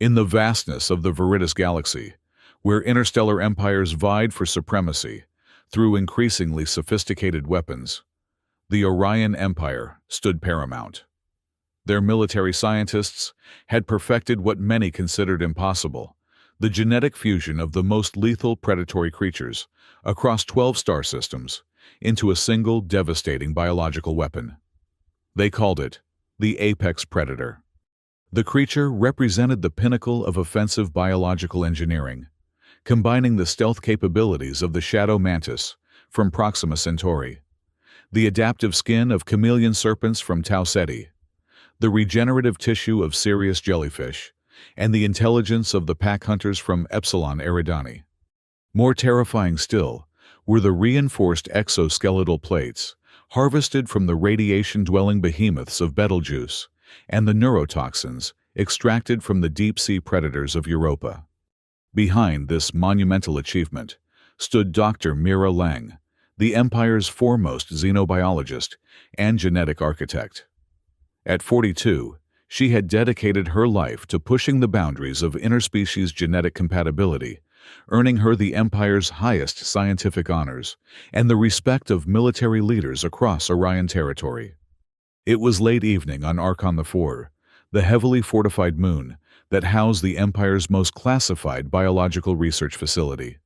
In the vastness of the Viridis galaxy, where interstellar empires vied for supremacy through increasingly sophisticated weapons, the Orion Empire stood paramount. Their military scientists had perfected what many considered impossible, the genetic fusion of the most lethal predatory creatures across 12 star systems into a single devastating biological weapon. They called it the apex predator. The creature represented the pinnacle of offensive biological engineering, combining the stealth capabilities of the shadow mantis from Proxima Centauri, the adaptive skin of chameleon serpents from Tau Ceti, the regenerative tissue of Sirius jellyfish, and the intelligence of the pack hunters from Epsilon Eridani. More terrifying still were the reinforced exoskeletal plates harvested from the radiation-dwelling behemoths of Betelgeuse and the neurotoxins extracted from the deep-sea predators of Europa. Behind this monumental achievement stood Dr. Mira Lang, the Empire's foremost xenobiologist and genetic architect. At 42, she had dedicated her life to pushing the boundaries of interspecies genetic compatibility, earning her the Empire's highest scientific honors and the respect of military leaders across Orion territory. It was late evening on Archon IV, the heavily fortified moon that housed the Empire's most classified biological research facility.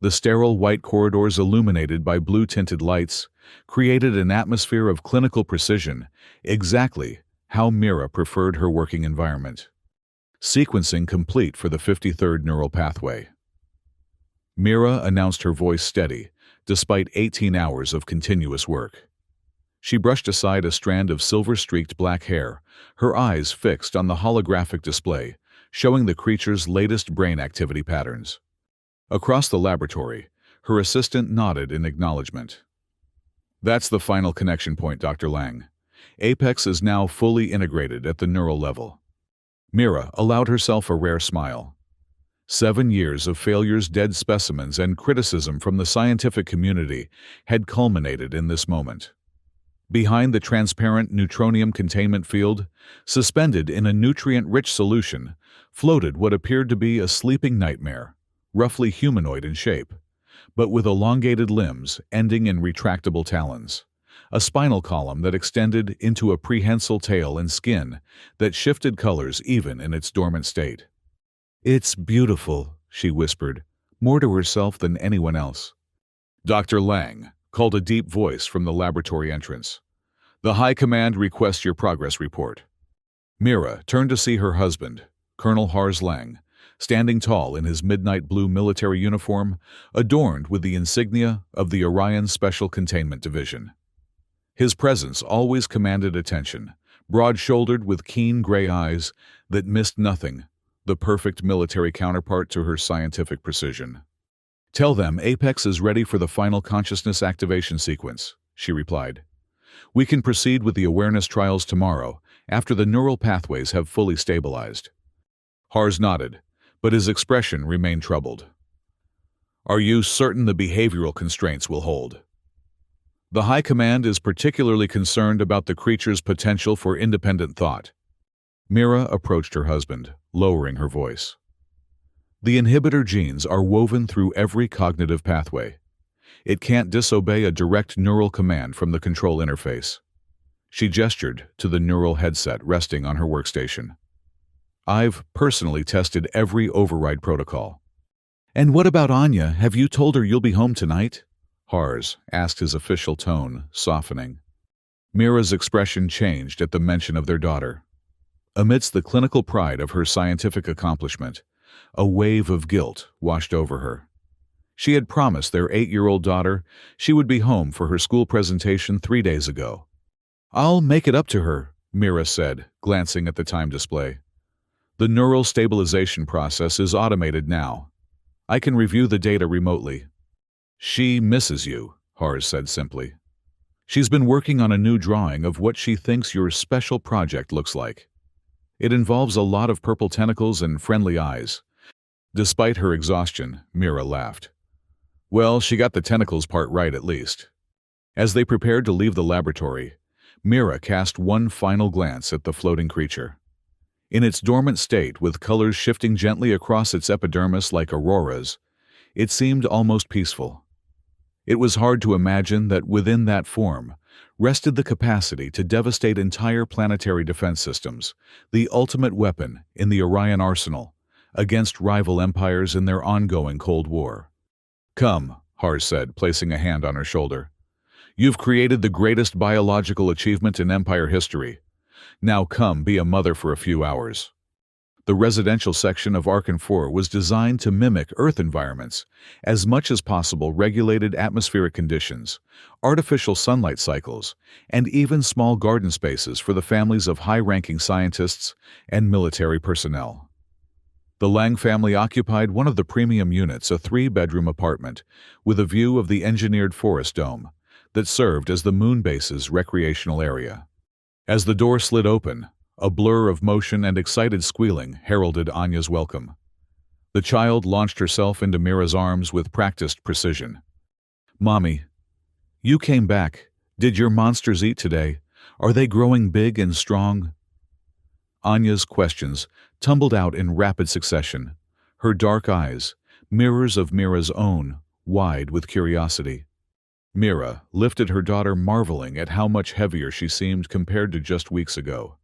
The sterile white corridors illuminated by blue-tinted lights created an atmosphere of clinical precision, exactly how Mira preferred her working environment. Sequencing complete for the 53rd neural pathway. Mira announced, her voice steady, despite 18 hours of continuous work. She brushed aside a strand of silver-streaked black hair, her eyes fixed on the holographic display, showing the creature's latest brain activity patterns. Across the laboratory, her assistant nodded in acknowledgement. That's the final connection point, Dr. Lang. Apex is now fully integrated at the neural level. Mira allowed herself a rare smile. 7 years of failures, dead specimens, and criticism from the scientific community had culminated in this moment. Behind the transparent neutronium containment field, suspended in a nutrient-rich solution, floated what appeared to be a sleeping nightmare, roughly humanoid in shape, but with elongated limbs ending in retractable talons, a spinal column that extended into a prehensile tail and skin that shifted colors even in its dormant state. "It's beautiful," she whispered, more to herself than anyone else. "Dr. Lang," called a deep voice from the laboratory entrance. "The High Command requests your progress report." Mira turned to see her husband, Colonel Hars Lang, standing tall in his midnight blue military uniform, adorned with the insignia of the Orion Special Containment Division. His presence always commanded attention, broad-shouldered with keen gray eyes that missed nothing, the perfect military counterpart to her scientific precision. "Tell them Apex is ready for the final consciousness activation sequence," she replied. "We can proceed with the awareness trials tomorrow, after the neural pathways have fully stabilized." Hars nodded, but his expression remained troubled. "Are you certain the behavioral constraints will hold?" "The High Command is particularly concerned about the creature's potential for independent thought." Mira approached her husband, lowering her voice. "The inhibitor genes are woven through every cognitive pathway. It can't disobey a direct neural command from the control interface." She gestured to the neural headset resting on her workstation. "I've personally tested every override protocol." "And what about Anya? Have you told her you'll be home tonight?" Hars asked, his official tone softening. Mira's expression changed at the mention of their daughter. Amidst the clinical pride of her scientific accomplishment, a wave of guilt washed over her. She had promised their 8-year-old daughter she would be home for her school presentation 3 days ago. "I'll make it up to her," Mira said, glancing at the time display. "The neural stabilization process is automated now. I can review the data remotely." "She misses you," Hars said simply. "She's been working on a new drawing of what she thinks your special project looks like. It involves a lot of purple tentacles and friendly eyes." Despite her exhaustion, Mira laughed. "Well, she got the tentacles part right at least." As they prepared to leave the laboratory, Mira cast one final glance at the floating creature. In its dormant state, with colors shifting gently across its epidermis like auroras, it seemed almost peaceful. It was hard to imagine that within that form rested the capacity to devastate entire planetary defense systems, the ultimate weapon in the Orion arsenal, against rival empires in their ongoing Cold War. "Come," Hars said, placing a hand on her shoulder. "You've created the greatest biological achievement in Empire history. Now come be a mother for a few hours." The residential section of Archon 4 was designed to mimic Earth environments, as much as possible regulated atmospheric conditions, artificial sunlight cycles, and even small garden spaces for the families of high-ranking scientists and military personnel. The Lang family occupied one of the premium units, a 3-bedroom apartment, with a view of the engineered forest dome that served as the moon base's recreational area. As the door slid open, a blur of motion and excited squealing heralded Anya's welcome. The child launched herself into Mira's arms with practiced precision. "Mommy, you came back. Did your monsters eat today? Are they growing big and strong?" Anya's questions tumbled out in rapid succession, her dark eyes, mirrors of Mira's own, wide with curiosity. Mira lifted her daughter, marveling at how much heavier she seemed compared to just weeks ago.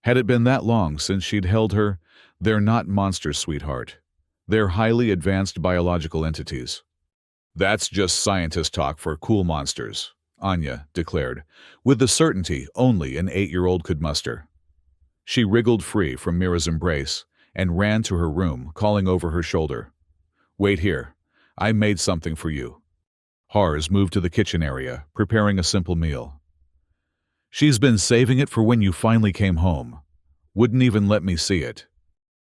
Had it been that long since she'd held her? "They're not monsters, sweetheart. They're highly advanced biological entities." "That's just scientist talk for cool monsters," Anya declared, with the certainty only an 8-year-old could muster. She wriggled free from Mira's embrace and ran to her room, calling over her shoulder, "Wait here. I made something for you." Hars moved to the kitchen area, preparing a simple meal. "She's been saving it for when you finally came home. Wouldn't even let me see it."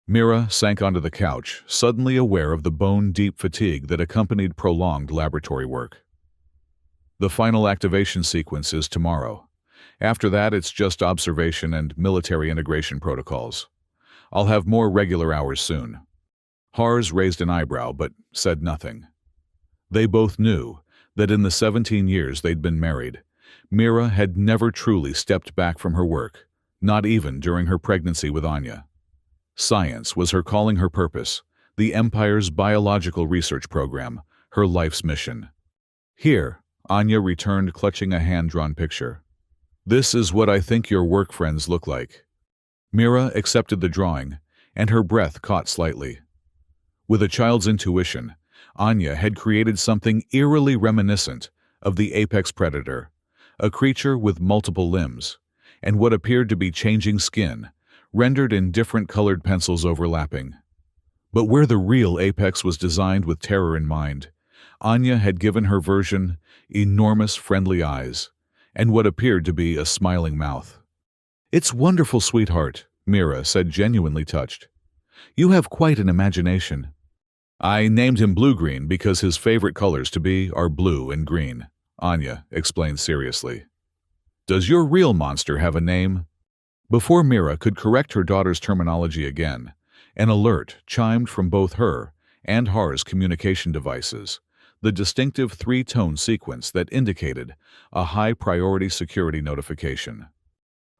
Mira sank onto the couch, suddenly aware of the bone-deep fatigue that accompanied prolonged laboratory work. "The final activation sequence is tomorrow. After that, it's just observation and military integration protocols. I'll have more regular hours soon." Hars raised an eyebrow but said nothing. They both knew that in the 17 years they'd been married, Mira had never truly stepped back from her work, not even during her pregnancy with Anya. Science was her calling, her purpose, the Empire's biological research program, her life's mission. "Here," Anya returned, clutching a hand-drawn picture. "This is what I think your work friends look like." Mira accepted the drawing, and her breath caught slightly. With a child's intuition, Anya had created something eerily reminiscent of the apex predator, a creature with multiple limbs, and what appeared to be changing skin, rendered in different colored pencils overlapping. But where the real apex was designed with terror in mind, Anya had given her version enormous friendly eyes, and what appeared to be a smiling mouth. "It's wonderful, sweetheart," Mira said, genuinely touched. "You have quite an imagination." "I named him Blue-Green because his favorite colors to be are blue and green," Anya explained seriously. "Does your real monster have a name?" Before Mira could correct her daughter's terminology again, an alert chimed from both her and Hars' communication devices, the distinctive 3-tone sequence that indicated a high-priority security notification.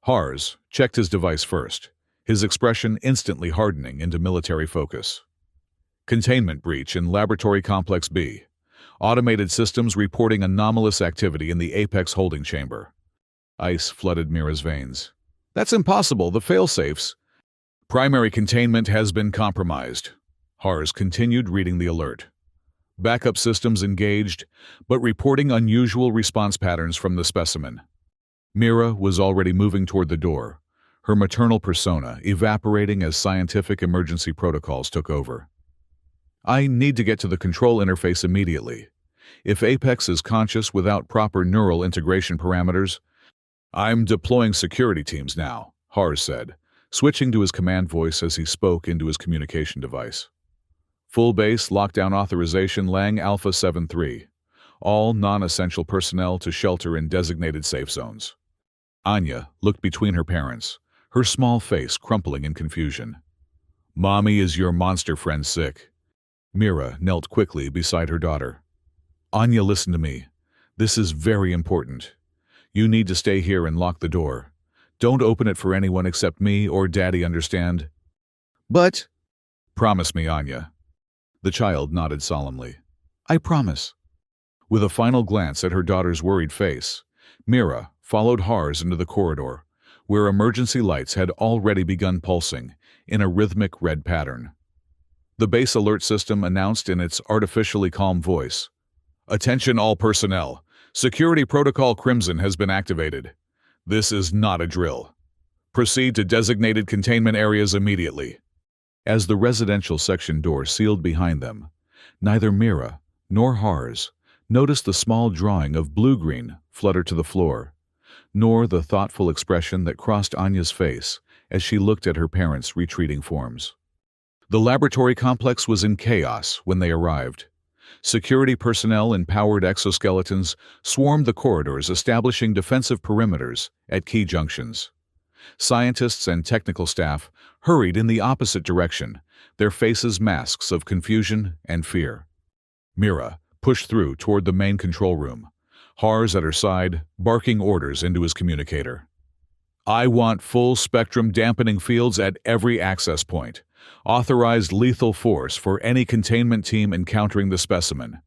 Hars checked his device first, his expression instantly hardening into military focus. "Containment breach in Laboratory Complex B. Automated systems reporting anomalous activity in the Apex holding chamber." Ice flooded Mira's veins. "That's impossible, the failsafes." "Primary containment has been compromised." Hars continued reading the alert. "Backup systems engaged, but reporting unusual response patterns from the specimen." Mira was already moving toward the door, her maternal persona evaporating as scientific emergency protocols took over. "I need to get to the control interface immediately. If Apex is conscious without proper neural integration parameters—" "I'm deploying security teams now," Hars said, switching to his command voice as he spoke into his communication device. "Full base lockdown authorization Lang Alpha 7-3. All non-essential personnel to shelter in designated safe zones." Anya looked between her parents, her small face crumpling in confusion. "Mommy, is your monster friend sick?" Mira knelt quickly beside her daughter. "Anya, listen to me. This is very important. You need to stay here and lock the door. Don't open it for anyone except me or Daddy, understand? But, promise me, Anya. The child nodded solemnly. I promise. With a final glance at her daughter's worried face, Mira followed Hars into the corridor, where emergency lights had already begun pulsing in a rhythmic red pattern. The base alert system announced in its artificially calm voice, "Attention all personnel. Security Protocol Crimson has been activated. This is not a drill. Proceed to designated containment areas immediately." As the residential section door sealed behind them, neither Mira nor Hars noticed the small drawing of blue-green flutter to the floor, nor the thoughtful expression that crossed Anya's face as she looked at her parents' retreating forms. The laboratory complex was in chaos when they arrived. Security personnel in powered exoskeletons swarmed the corridors, establishing defensive perimeters at key junctions. Scientists and technical staff hurried in the opposite direction, their faces masks of confusion and fear. Mira pushed through toward the main control room, Hars at her side, barking orders into his communicator. I want full-spectrum dampening fields at every access point. Authorized lethal force for any containment team encountering the specimen.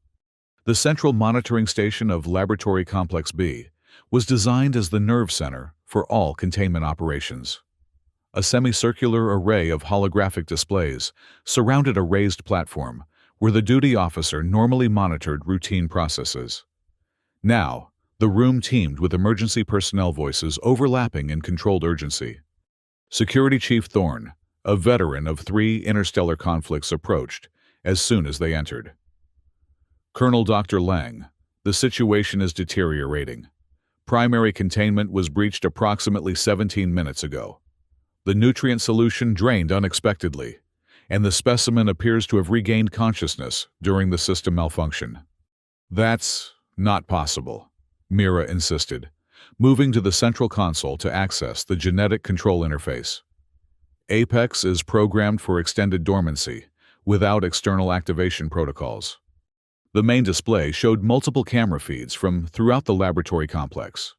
The central monitoring station of Laboratory Complex B was designed as the nerve center for all containment operations. A semicircular array of holographic displays surrounded a raised platform where the duty officer normally monitored routine processes. Now, the room teemed with emergency personnel voices overlapping in controlled urgency. Security Chief Thorne, a veteran of 3 interstellar conflicts, approached as soon as they entered. Colonel Dr. Lang, the situation is deteriorating. Primary containment was breached approximately 17 minutes ago. The nutrient solution drained unexpectedly, and the specimen appears to have regained consciousness during the system malfunction. That's not possible, Mira insisted, moving to the central console to access the genetic control interface. Apex is programmed for extended dormancy, without external activation protocols. The main display showed multiple camera feeds from throughout the laboratory complex.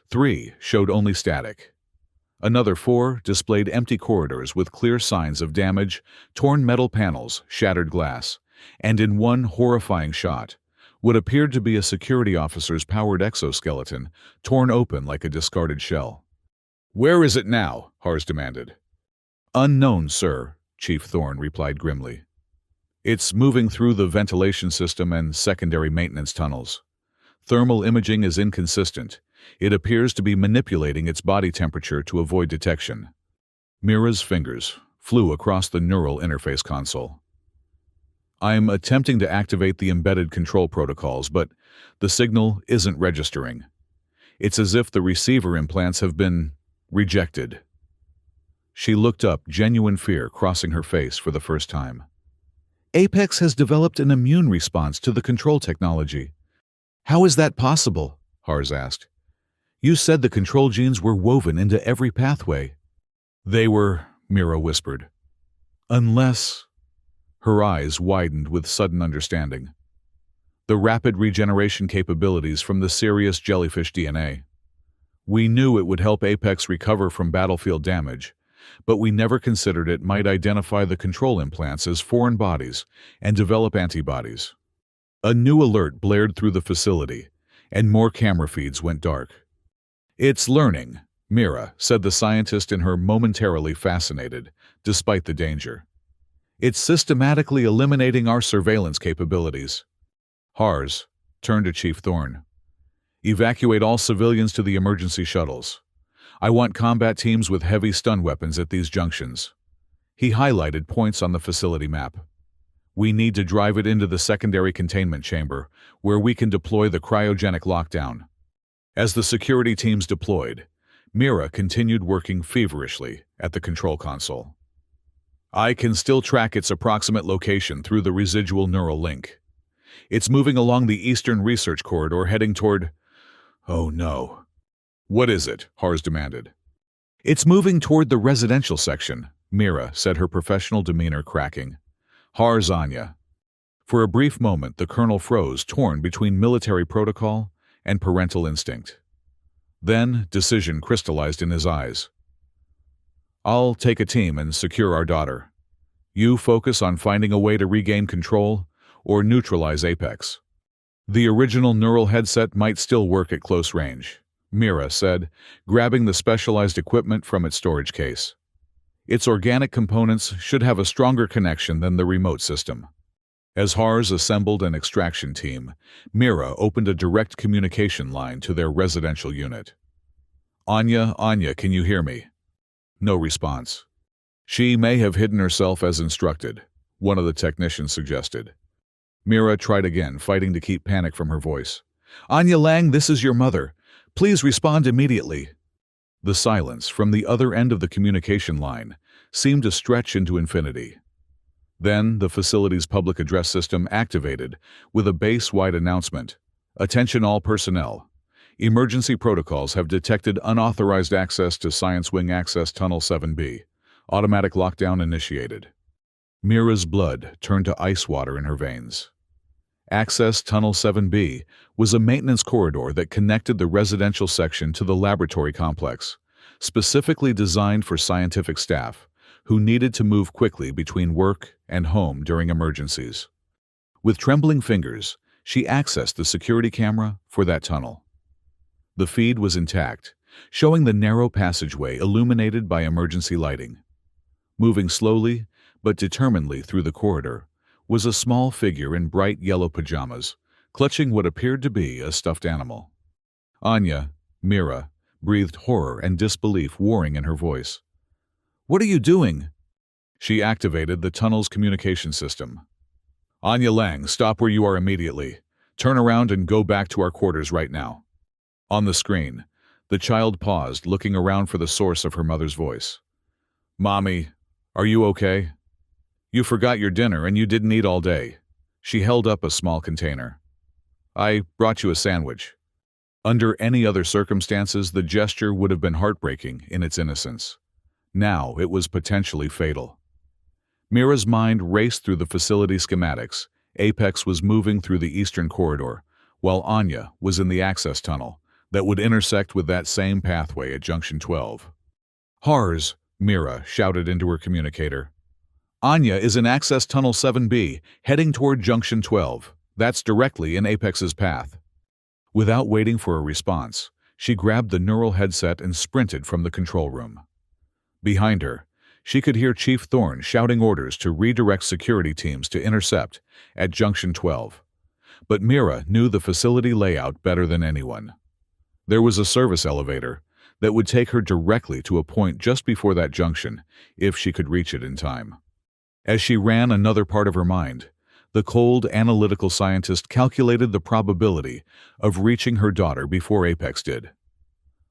3 showed only static. Another 4 displayed empty corridors with clear signs of damage, torn metal panels, shattered glass, and in one horrifying shot, what appeared to be a security officer's powered exoskeleton torn open like a discarded shell. Where is it now? Hars demanded. Unknown, sir, Chief Thorne replied grimly. It's moving through the ventilation system and secondary maintenance tunnels. Thermal imaging is inconsistent. It appears to be manipulating its body temperature to avoid detection. Mira's fingers flew across the neural interface console. I'm attempting to activate the embedded control protocols, but the signal isn't registering. It's as if the receiver implants have been rejected. She looked up, genuine fear crossing her face for the first time. Apex has developed an immune response to the control technology. How is that possible? Hars asked. You said the control genes were woven into every pathway. They were, Mira whispered. Unless... Her eyes widened with sudden understanding. The rapid regeneration capabilities from the Sirius jellyfish DNA. We knew it would help Apex recover from battlefield damage, but we never considered it might identify the control implants as foreign bodies and develop antibodies. A new alert blared through the facility, and more camera feeds went dark. It's learning, Mira said, the scientist in her momentarily fascinated, despite the danger. It's systematically eliminating our surveillance capabilities. Hars turned to Chief Thorne. Evacuate all civilians to the emergency shuttles. I want combat teams with heavy stun weapons at these junctions. He highlighted points on the facility map. We need to drive it into the secondary containment chamber, where we can deploy the cryogenic lockdown. As the security teams deployed, Mira continued working feverishly at the control console. I can still track its approximate location through the residual neural link. It's moving along the eastern research corridor heading toward... Oh no. What is it? Hars demanded. It's moving toward the residential section, Mira said, her professional demeanor cracking. Hars, Anya. For a brief moment, the colonel froze, torn between military protocol and parental instinct. Then decision crystallized in his eyes. I'll take a team and secure our daughter. You focus on finding a way to regain control or neutralize Apex. The original neural headset might still work at close range, Mira said, grabbing the specialized equipment from its storage case. Its organic components should have a stronger connection than the remote system. As Hars assembled an extraction team, Mira opened a direct communication line to their residential unit. Anya, can you hear me? No response. She may have hidden herself as instructed, one of the technicians suggested. Mira tried again, fighting to keep panic from her voice. Anya Lang, this is your mother. Please respond immediately. The silence from the other end of the communication line seemed to stretch into infinity. Then the facility's public address system activated with a base-wide announcement. Attention all personnel. Emergency protocols have detected unauthorized access to Science Wing Access Tunnel 7B. Automatic lockdown initiated. Mira's blood turned to ice water in her veins. Access Tunnel 7B was a maintenance corridor that connected the residential section to the laboratory complex, specifically designed for scientific staff who needed to move quickly between work and home during emergencies. With trembling fingers, she accessed the security camera for that tunnel. The feed was intact, showing the narrow passageway illuminated by emergency lighting. Moving slowly but determinedly through the corridor was a small figure in bright yellow pajamas, clutching what appeared to be a stuffed animal. Anya, Mira, breathed horror and disbelief warring in her voice. What are you doing? She activated the tunnel's communication system. Anya Lang, stop where you are immediately. Turn around and go back to our quarters right now. On the screen, the child paused, looking around for the source of her mother's voice. Mommy, are you okay? You forgot your dinner and you didn't eat all day. She held up a small container. I brought you a sandwich. Under any other circumstances, the gesture would have been heartbreaking in its innocence. Now it was potentially fatal. Mira's mind raced through the facility schematics. Apex was moving through the eastern corridor, while Anya was in the access tunnel that would intersect with that same pathway at Junction 12. Hars, Mira shouted into her communicator. Anya is in Access Tunnel 7B, heading toward Junction 12. That's directly in Apex's path. Without waiting for a response, she grabbed the neural headset and sprinted from the control room. Behind her, she could hear Chief Thorne shouting orders to redirect security teams to intercept at Junction 12. But Mira knew the facility layout better than anyone. There was a service elevator that would take her directly to a point just before that junction, if she could reach it in time. As she ran another part of her mind, the cold, analytical scientist calculated the probability of reaching her daughter before Apex did.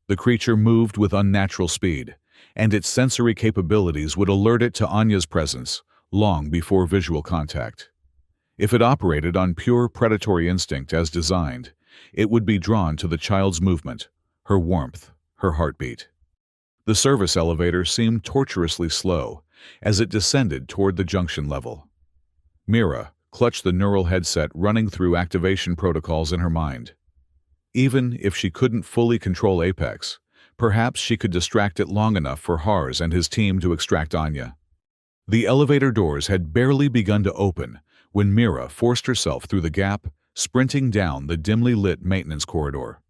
The creature moved with unnatural speed, and its sensory capabilities would alert it to Anya's presence long before visual contact. If it operated on pure predatory instinct as designed, it would be drawn to the child's movement, her warmth, her heartbeat. The service elevator seemed tortuously slow as it descended toward the junction level. Mira clutched the neural headset, running through activation protocols in her mind. Even if she couldn't fully control Apex, perhaps she could distract it long enough for Hars and his team to extract Anya. The elevator doors had barely begun to open when Mira forced herself through the gap, sprinting down the dimly lit maintenance corridor.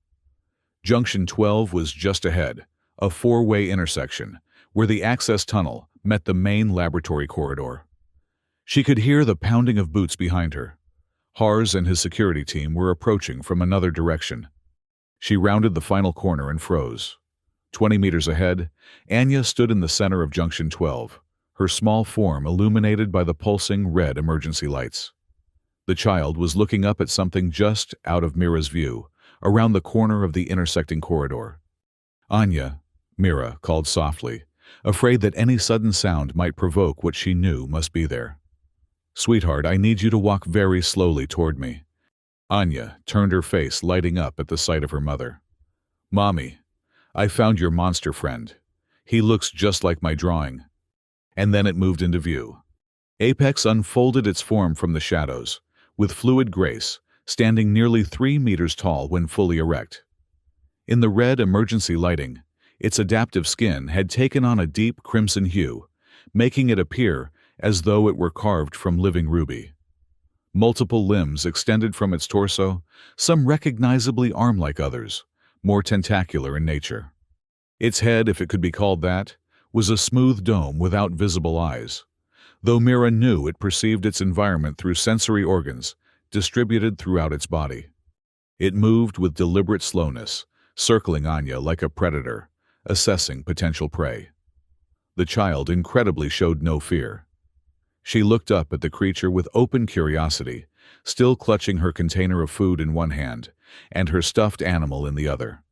Junction 12 was just ahead, a four-way intersection where the access tunnel met the main laboratory corridor. She could hear the pounding of boots behind her. Hars and his security team were approaching from another direction. She rounded the final corner and froze. 20 meters ahead, Anya stood in the center of Junction 12, her small form illuminated by the pulsing red emergency lights. The child was looking up at something just out of Mira's view, around the corner of the intersecting corridor. Anya, Mira called softly, afraid that any sudden sound might provoke what she knew must be there. Sweetheart, I need you to walk very slowly toward me. Anya turned, her face lighting up at the sight of her mother. Mommy, I found your monster friend. He looks just like my drawing. And then it moved into view. Apex unfolded its form from the shadows, with fluid grace, standing nearly 3 meters tall when fully erect. In the red emergency lighting, its adaptive skin had taken on a deep crimson hue, making it appear as though it were carved from living ruby. Multiple limbs extended from its torso, some recognizably arm-like others, more tentacular in nature. Its head, if it could be called that, was a smooth dome without visible eyes, though Mira knew it perceived its environment through sensory organs distributed throughout its body. It moved with deliberate slowness, circling Anya like a predator, assessing potential prey. The child incredibly showed no fear. She looked up at the creature with open curiosity, still clutching her container of food in one hand and her stuffed animal in the other.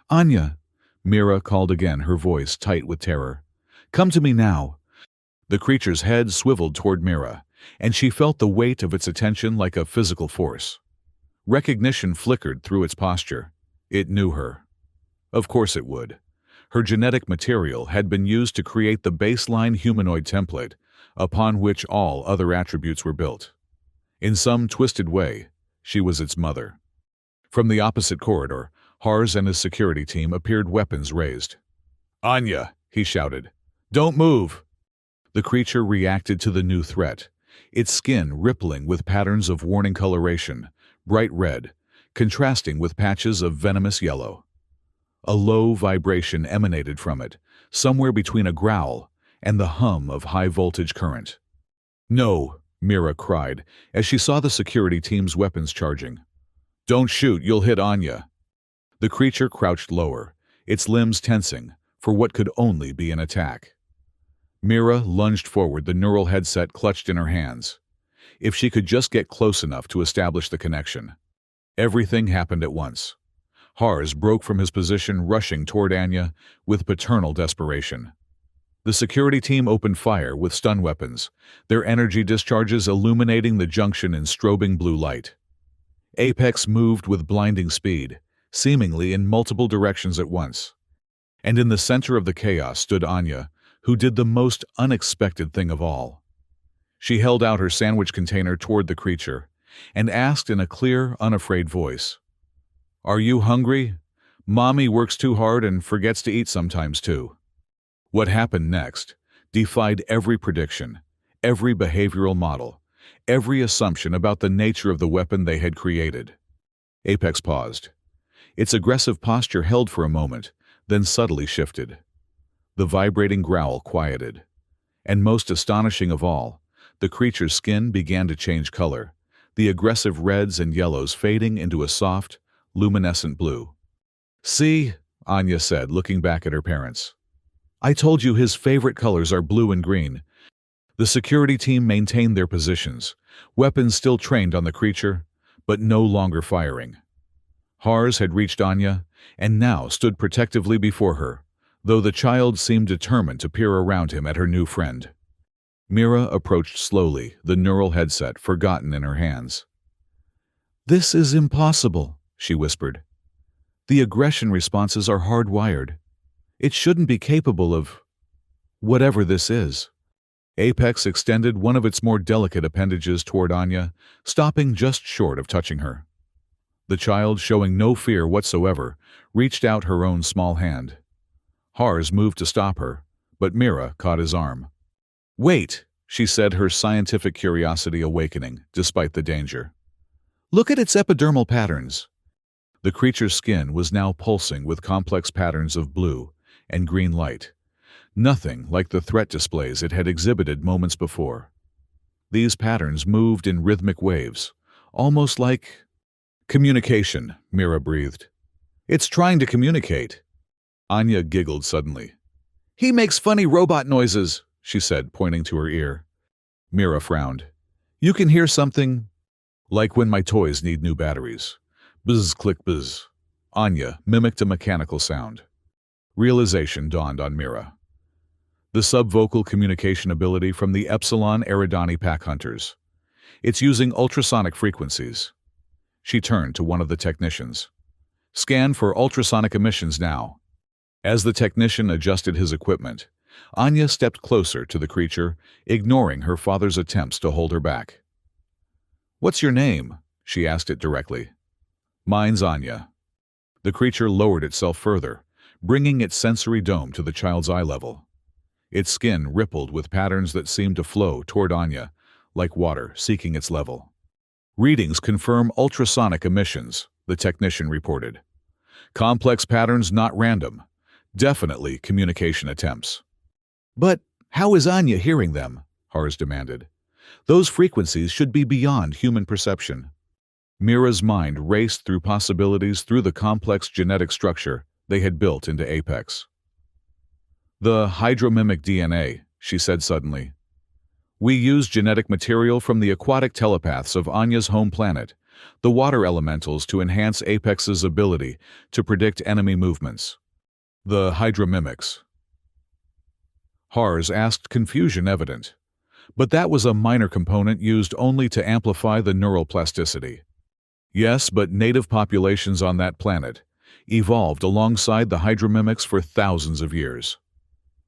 "Anya," Mira called again, her voice tight with terror. "Come to me now." The creature's head swiveled toward Mira, and she felt the weight of its attention like a physical force. Recognition flickered through its posture. It knew her. Of course it would. Her genetic material had been used to create the baseline humanoid template, upon which all other attributes were built. In some twisted way, she was its mother. From the opposite corridor, Hars and his security team appeared, weapons raised. "Anya," he shouted. "Don't move!" The creature reacted to the new threat, its skin rippling with patterns of warning coloration, bright red, contrasting with patches of venomous yellow. A low vibration emanated from it, somewhere between a growl and the hum of high-voltage current. "No," Mira cried as she saw the security team's weapons charging. "Don't shoot, you'll hit Anya." The creature crouched lower, its limbs tensing for what could only be an attack. Mira lunged forward, the neural headset clutched in her hands. If she could just get close enough to establish the connection. Everything happened at once. Hars broke from his position, rushing toward Anya with paternal desperation. The security team opened fire with stun weapons, their energy discharges illuminating the junction in strobing blue light. Apex moved with blinding speed, seemingly in multiple directions at once. And in the center of the chaos stood Anya, who did the most unexpected thing of all. She held out her sandwich container toward the creature and asked in a clear, unafraid voice, "Are you hungry? Mommy works too hard and forgets to eat sometimes too." What happened next defied every prediction, every behavioral model, every assumption about the nature of the weapon they had created. Apex paused. Its aggressive posture held for a moment, then subtly shifted. The vibrating growl quieted. And most astonishing of all, the creature's skin began to change color, the aggressive reds and yellows fading into a soft, luminescent blue. "See," Anya said, looking back at her parents. "I told you his favorite colors are blue and green." The security team maintained their positions, weapons still trained on the creature, but no longer firing. Hars had reached Anya, and now stood protectively before her, though the child seemed determined to peer around him at her new friend. Mira approached slowly, the neural headset forgotten in her hands. "This is impossible," she whispered. "The aggression responses are hardwired. It shouldn't be capable of whatever this is." Apex extended one of its more delicate appendages toward Anya, stopping just short of touching her. The child, showing no fear whatsoever, reached out her own small hand. Hars moved to stop her, but Mira caught his arm. "Wait," she said, her scientific curiosity awakening, despite the danger. "Look at its epidermal patterns." The creature's skin was now pulsing with complex patterns of blue and green light, nothing like the threat displays it had exhibited moments before. These patterns moved in rhythmic waves, almost like communication, Mira breathed. "It's trying to communicate." Anya giggled suddenly. "He makes funny robot noises," she said, pointing to her ear. Mira frowned. "You can hear something?" "Like when my toys need new batteries. Buzz, click, buzz." Anya mimicked a mechanical sound. Realization dawned on Mira. The subvocal communication ability from the Epsilon Eridani pack hunters. It's using ultrasonic frequencies. She turned to one of the technicians. "Scan for ultrasonic emissions now." As the technician adjusted his equipment, Anya stepped closer to the creature, ignoring her father's attempts to hold her back. "What's your name?" she asked it directly. "Mine's Anya." The creature lowered itself further, bringing its sensory dome to the child's eye level. Its skin rippled with patterns that seemed to flow toward Anya, like water seeking its level. Readings confirm ultrasonic emissions, the technician reported. Complex patterns not random. Definitely communication attempts. But how is Anya hearing them? Hars demanded. Those frequencies should be beyond human perception. Mira's mind raced through possibilities through the complex genetic structure they had built into Apex. The hydromimic DNA, she said suddenly. We use genetic material from the aquatic telepaths of Anya's home planet, the water elementals, to enhance Apex's ability to predict enemy movements. The hydromimics. Hars asked, confusion evident. But that was a minor component used only to amplify the neural plasticity. Yes, but native populations on that planet evolved alongside the hydromimics for thousands of years.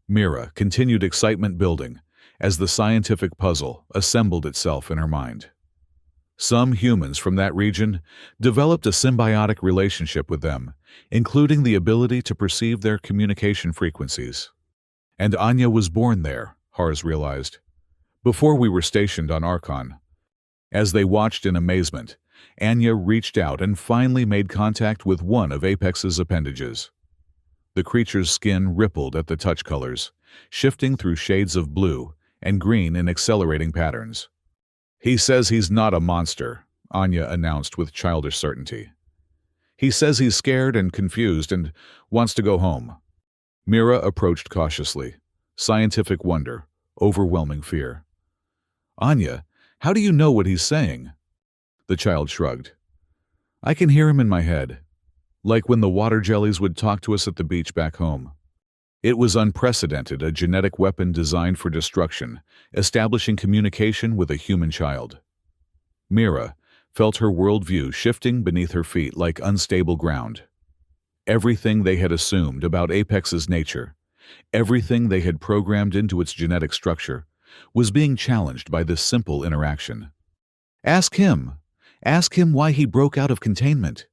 Mira continued, excitement building as the scientific puzzle assembled itself in her mind. Some humans from that region developed a symbiotic relationship with them, including the ability to perceive their communication frequencies. And Anya was born there, Hars realized, before we were stationed on Archon. As they watched in amazement, Anya reached out and finally made contact with one of Apex's appendages. The creature's skin rippled at the touch colors, shifting through shades of blue and green in accelerating patterns. He says he's not a monster, Anya announced with childish certainty. He says he's scared and confused and wants to go home. Mira approached cautiously, scientific wonder, overwhelming fear. Anya, how do you know what he's saying? The child shrugged. I can hear him in my head, like when the water jellies would talk to us at the beach back home. It was unprecedented, a genetic weapon designed for destruction, establishing communication with a human child. Mira felt her worldview shifting beneath her feet like unstable ground. Everything they had assumed about Apex's nature, everything they had programmed into its genetic structure, was being challenged by this simple interaction. Ask him why he broke out of containment.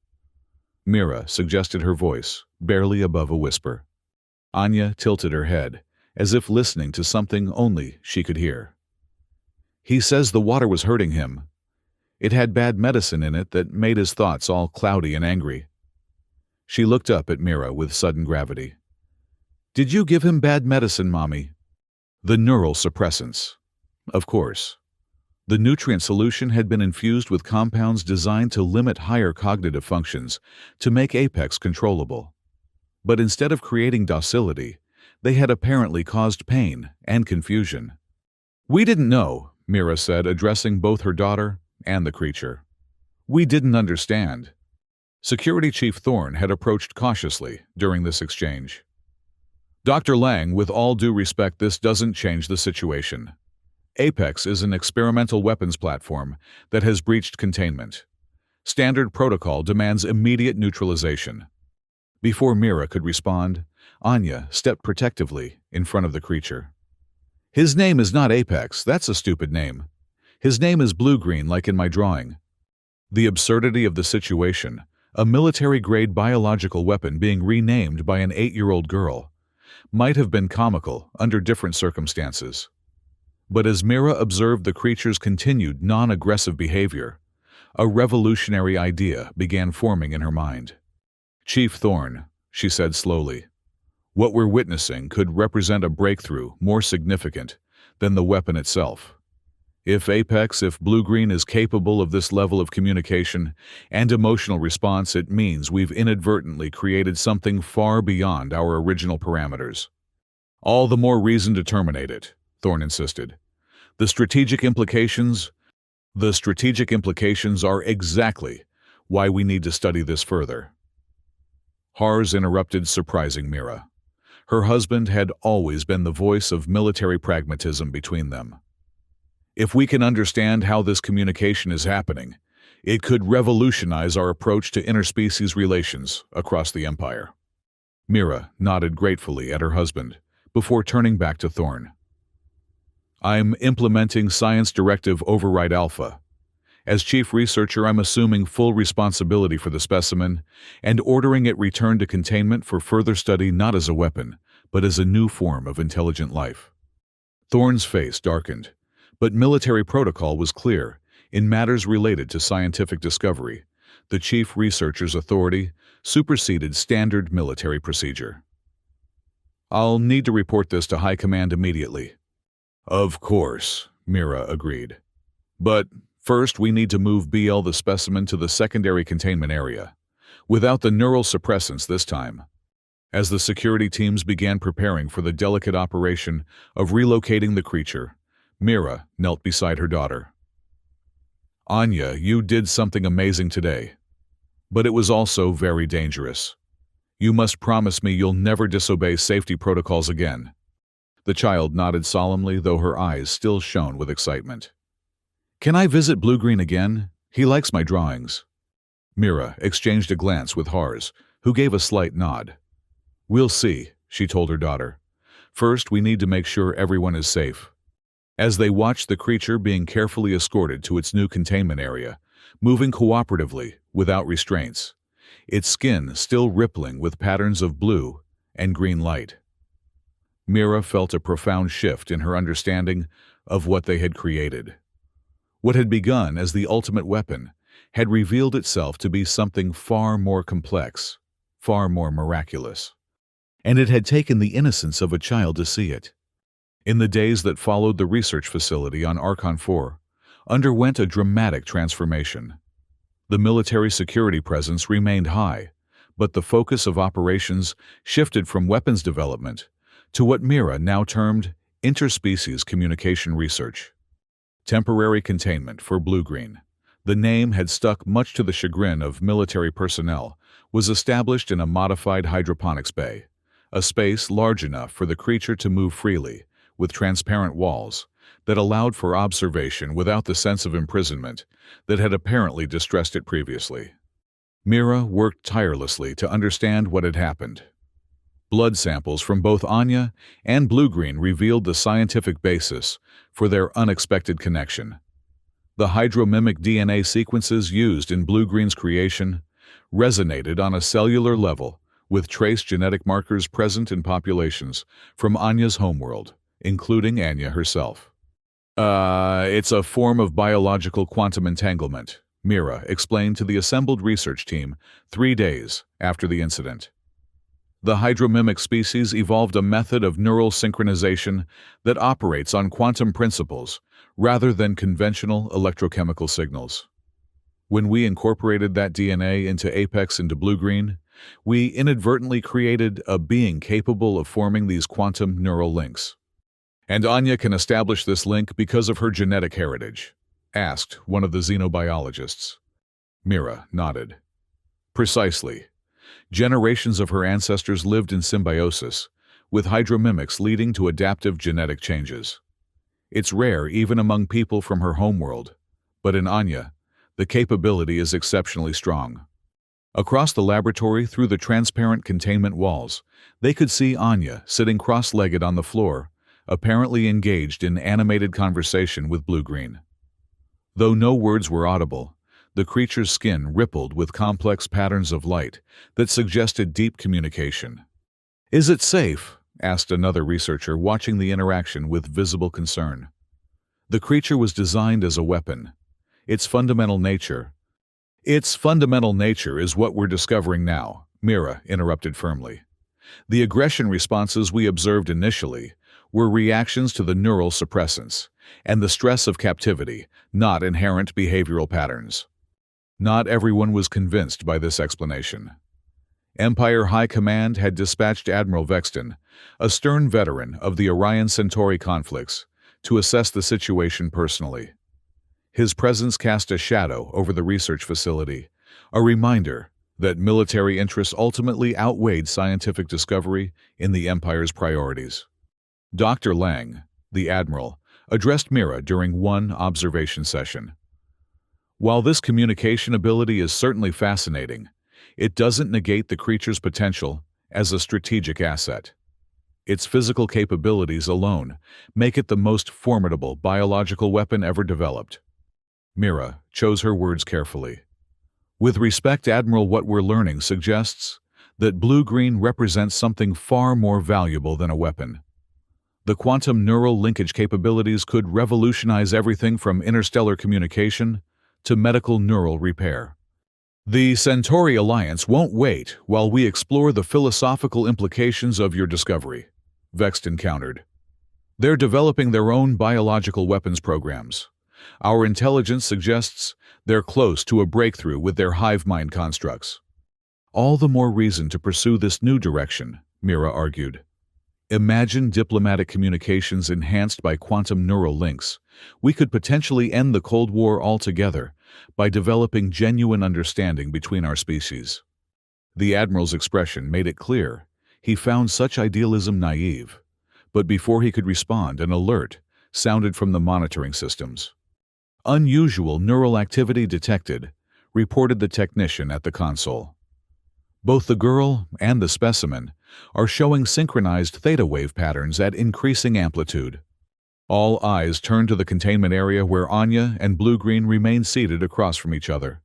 Mira suggested, her voice barely above a whisper. Anya tilted her head, as if listening to something only she could hear. He says the water was hurting him. It had bad medicine in it that made his thoughts all cloudy and angry. She looked up at Mira with sudden gravity. Did you give him bad medicine, Mommy? The neural suppressants. Of course. The nutrient solution had been infused with compounds designed to limit higher cognitive functions, to make Apex controllable. But instead of creating docility, they had apparently caused pain and confusion. We didn't know, Mira said, addressing both her daughter and the creature. We didn't understand. Security Chief Thorne had approached cautiously during this exchange. Dr. Lang, with all due respect, this doesn't change the situation. Apex is an experimental weapons platform that has breached containment. Standard protocol demands immediate neutralization. Before Mira could respond, Anya stepped protectively in front of the creature. His name is not Apex, that's a stupid name. His name is Blue-Green, like in my drawing. The absurdity of the situation, a military-grade biological weapon being renamed by an 8-year-old girl, might have been comical under different circumstances. But as Mira observed the creature's continued non-aggressive behavior, a revolutionary idea began forming in her mind. Chief Thorne, she said slowly, what we're witnessing could represent a breakthrough more significant than the weapon itself. If Blue-Green is capable of this level of communication and emotional response, it means we've inadvertently created something far beyond our original parameters. All the more reason to terminate it, Thorne insisted. The strategic implications are exactly why we need to study this further. Hars interrupted, surprising Mira. Her husband had always been the voice of military pragmatism between them. If we can understand how this communication is happening, it could revolutionize our approach to interspecies relations across the Empire. Mira nodded gratefully at her husband before turning back to Thorne. I'm implementing Science Directive Override Alpha, As chief researcher, I'm assuming full responsibility for the specimen and ordering it returned to containment for further study not as a weapon, but as a new form of intelligent life. Thorne's face darkened, but military protocol was clear. In matters related to scientific discovery, the chief researcher's authority superseded standard military procedure. I'll need to report this to High Command immediately. Of course, Mira agreed. But first we need to move the specimen to the secondary containment area, without the neural suppressants this time. As the security teams began preparing for the delicate operation of relocating the creature, Mira knelt beside her daughter. Anya, you did something amazing today. But it was also very dangerous. You must promise me you'll never disobey safety protocols again. The child nodded solemnly, though her eyes still shone with excitement. Can I visit Blue-Green again? He likes my drawings. Mira exchanged a glance with Hars, who gave a slight nod. We'll see, she told her daughter. First, we need to make sure everyone is safe. As they watched the creature being carefully escorted to its new containment area, moving cooperatively, without restraints, its skin still rippling with patterns of blue and green light. Mira felt a profound shift in her understanding of what they had created. What had begun as the ultimate weapon had revealed itself to be something far more complex, far more miraculous. And it had taken the innocence of a child to see it. In the days that followed, the research facility on Archon 4 underwent a dramatic transformation. The military security presence remained high, but the focus of operations shifted from weapons development to what Mira now termed interspecies communication research. Temporary containment for Blue-Green, the name had stuck much to the chagrin of military personnel, was established in a modified hydroponics bay, a space large enough for the creature to move freely, with transparent walls that allowed for observation without the sense of imprisonment that had apparently distressed it previously. Mira worked tirelessly to understand what had happened. Blood samples from both Anya and Blue-Green revealed the scientific basis for their unexpected connection. The hydromimic DNA sequences used in Blue-Green's creation resonated on a cellular level with trace genetic markers present in populations from Anya's homeworld, including Anya herself. It's a form of biological quantum entanglement, Mira explained to the assembled research team 3 days after the incident. The hydromimic species evolved a method of neural synchronization that operates on quantum principles rather than conventional electrochemical signals. When we incorporated that DNA into Apex into Blue-Green, we inadvertently created a being capable of forming these quantum neural links. And Anya can establish this link because of her genetic heritage, asked one of the xenobiologists. Mira nodded. Precisely. Generations of her ancestors lived in symbiosis, with hydromimics leading to adaptive genetic changes. It's rare even among people from her homeworld, but in Anya, the capability is exceptionally strong. Across the laboratory, through the transparent containment walls, they could see Anya sitting cross-legged on the floor, apparently engaged in animated conversation with Blue-Green. Though no words were audible, the creature's skin rippled with complex patterns of light that suggested deep communication. Is it safe? Asked another researcher, watching the interaction with visible concern. The creature was designed as a weapon. Its fundamental nature is what we're discovering now, Mira interrupted firmly. The aggression responses we observed initially were reactions to the neural suppressants and the stress of captivity, not inherent behavioral patterns. Not everyone was convinced by this explanation. Empire High Command had dispatched Admiral Vexton, a stern veteran of the Orion Centauri conflicts, to assess the situation personally. His presence cast a shadow over the research facility, a reminder that military interests ultimately outweighed scientific discovery in the Empire's priorities. Dr. Lang, the Admiral, addressed Mira during one observation session. While this communication ability is certainly fascinating, it doesn't negate the creature's potential as a strategic asset. Its physical capabilities alone make it the most formidable biological weapon ever developed. Mira chose her words carefully. With respect, Admiral, what we're learning suggests that blue-green represents something far more valuable than a weapon. The quantum neural linkage capabilities could revolutionize everything from interstellar communication to medical neural repair. The Centauri Alliance won't wait while we explore the philosophical implications of your discovery, Vexton countered. They're developing their own biological weapons programs. Our intelligence suggests they're close to a breakthrough with their hive mind constructs. All the more reason to pursue this new direction, Mira argued. Imagine diplomatic communications enhanced by quantum neural links. We could potentially end the Cold War altogether by developing genuine understanding between our species. The Admiral's expression made it clear he found such idealism naive. But before he could respond, an alert sounded from the monitoring systems. Unusual neural activity detected, reported the technician at the console. Both the girl and the specimen are showing synchronized theta wave patterns at increasing amplitude. All eyes turned to the containment area where Anya and Blue-Green remained seated across from each other.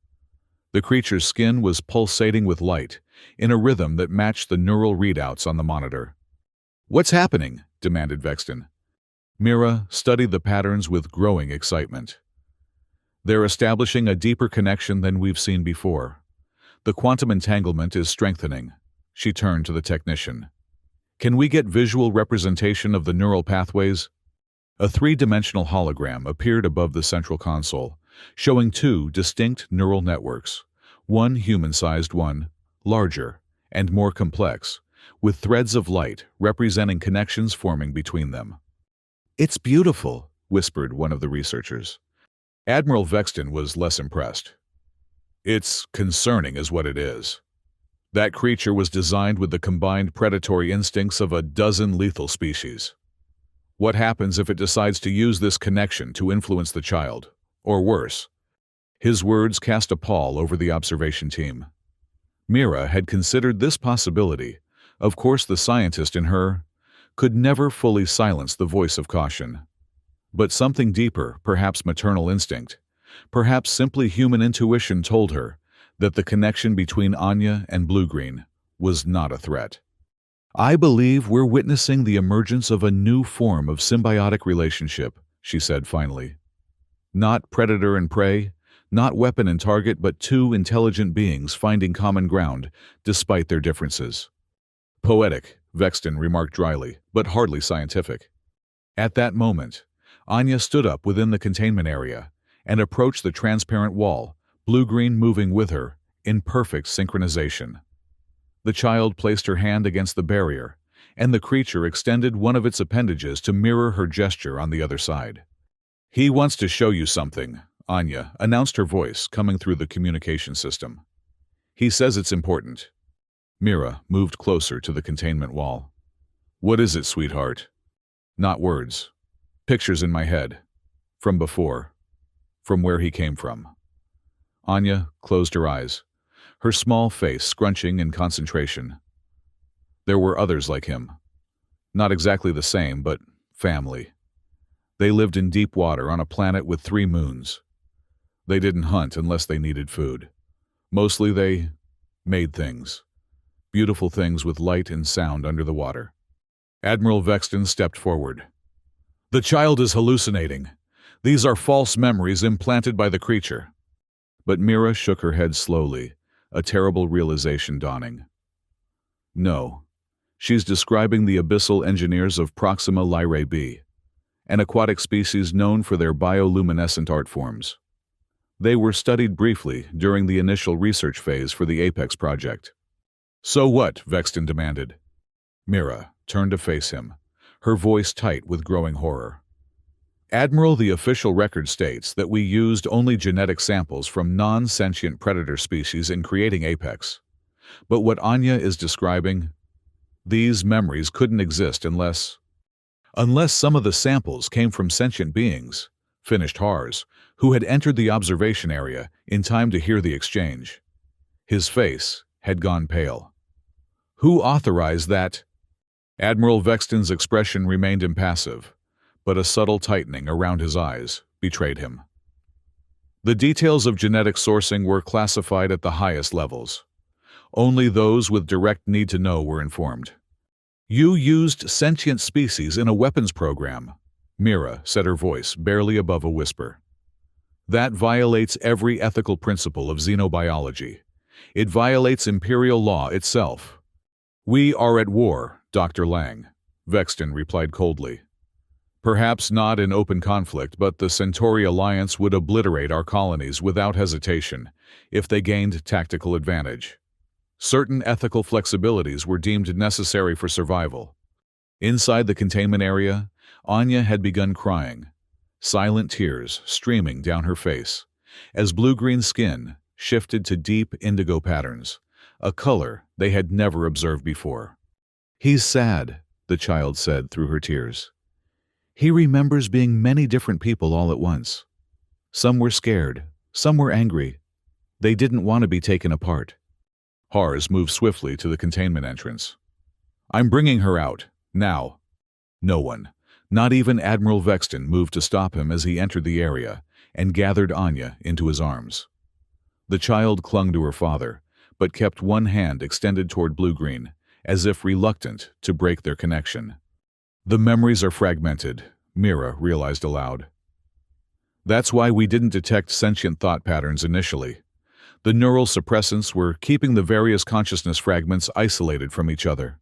The creature's skin was pulsating with light, in a rhythm that matched the neural readouts on the monitor. "What's happening?" demanded Vexton. Mira studied the patterns with growing excitement. "They're establishing a deeper connection than we've seen before. The quantum entanglement is strengthening." She turned to the technician. "Can we get visual representation of the neural pathways?" A three-dimensional hologram appeared above the central console, showing two distinct neural networks, one human-sized, one larger and more complex, with threads of light representing connections forming between them. "It's beautiful," whispered one of the researchers. Admiral Vexton was less impressed. "It's concerning is what it is. That creature was designed with the combined predatory instincts of a dozen lethal species. What happens if it decides to use this connection to influence the child? Or worse?" His words cast a pall over the observation team. Mira had considered this possibility. Of course, the scientist in her could never fully silence the voice of caution. But something deeper, perhaps maternal instinct, perhaps simply human intuition, told her that the connection between Anya and Blue-Green was not a threat. "I believe we're witnessing the emergence of a new form of symbiotic relationship," she said finally. "Not predator and prey, not weapon and target, but two intelligent beings finding common ground despite their differences." "Poetic," Vexton remarked dryly, but hardly scientific. At that moment, Anya stood up within the containment area and approached the transparent wall, Blue-Green moving with her in perfect synchronization. The child placed her hand against the barrier, and the creature extended one of its appendages to mirror her gesture on the other side. "He wants to show you something," Anya announced, her voice coming through the communication system. "He says it's important." Mira moved closer to the containment wall. "What is it, sweetheart?" "Not words. Pictures in my head. From before. From where he came from." Anya closed her eyes, her small face scrunching in concentration. "There were others like him. Not exactly the same, but family. They lived in deep water on a planet with 3 moons. They didn't hunt unless they needed food. Mostly they made things. Beautiful things with light and sound under the water." Admiral Vexton stepped forward. "The child is hallucinating. These are false memories implanted by the creature." But Mira shook her head slowly, a terrible realization dawning. "No, she's describing the abyssal engineers of Proxima Lyrae b, an aquatic species known for their bioluminescent art forms. They were studied briefly during the initial research phase for the Apex project." "So what?" Vexton demanded. Mira turned to face him, her voice tight with growing horror. "Admiral, the official record states that we used only genetic samples from non-sentient predator species in creating Apex. But what Anya is describing, these memories couldn't exist unless some of the samples came from sentient beings," finished Hars, who had entered the observation area in time to hear the exchange. His face had gone pale. "Who authorized that?" Admiral Vexton's expression remained impassive, but a subtle tightening around his eyes betrayed him. The details of genetic sourcing were classified at the highest levels. Only those with direct need to know were informed. "You used sentient species in a weapons program," Mira said, her voice barely above a whisper. "That violates every ethical principle of xenobiology. It violates imperial law itself." "We are at war, Dr. Lang," Vexton replied coldly. "Perhaps not in open conflict, but the Centauri Alliance would obliterate our colonies without hesitation if they gained tactical advantage. Certain ethical flexibilities were deemed necessary for survival." Inside the containment area, Anya had begun crying, silent tears streaming down her face, as blue-green skin shifted to deep indigo patterns, a color they had never observed before. "He's sad," the child said through her tears. "He remembers being many different people all at once. Some were scared, some were angry. They didn't want to be taken apart." Hars moved swiftly to the containment entrance. "I'm bringing her out, now." No one, not even Admiral Vexton, moved to stop him as he entered the area and gathered Anya into his arms. The child clung to her father, but kept one hand extended toward blue-green, as if reluctant to break their connection. "The memories are fragmented," Mira realized aloud. "That's why we didn't detect sentient thought patterns initially. The neural suppressants were keeping the various consciousness fragments isolated from each other."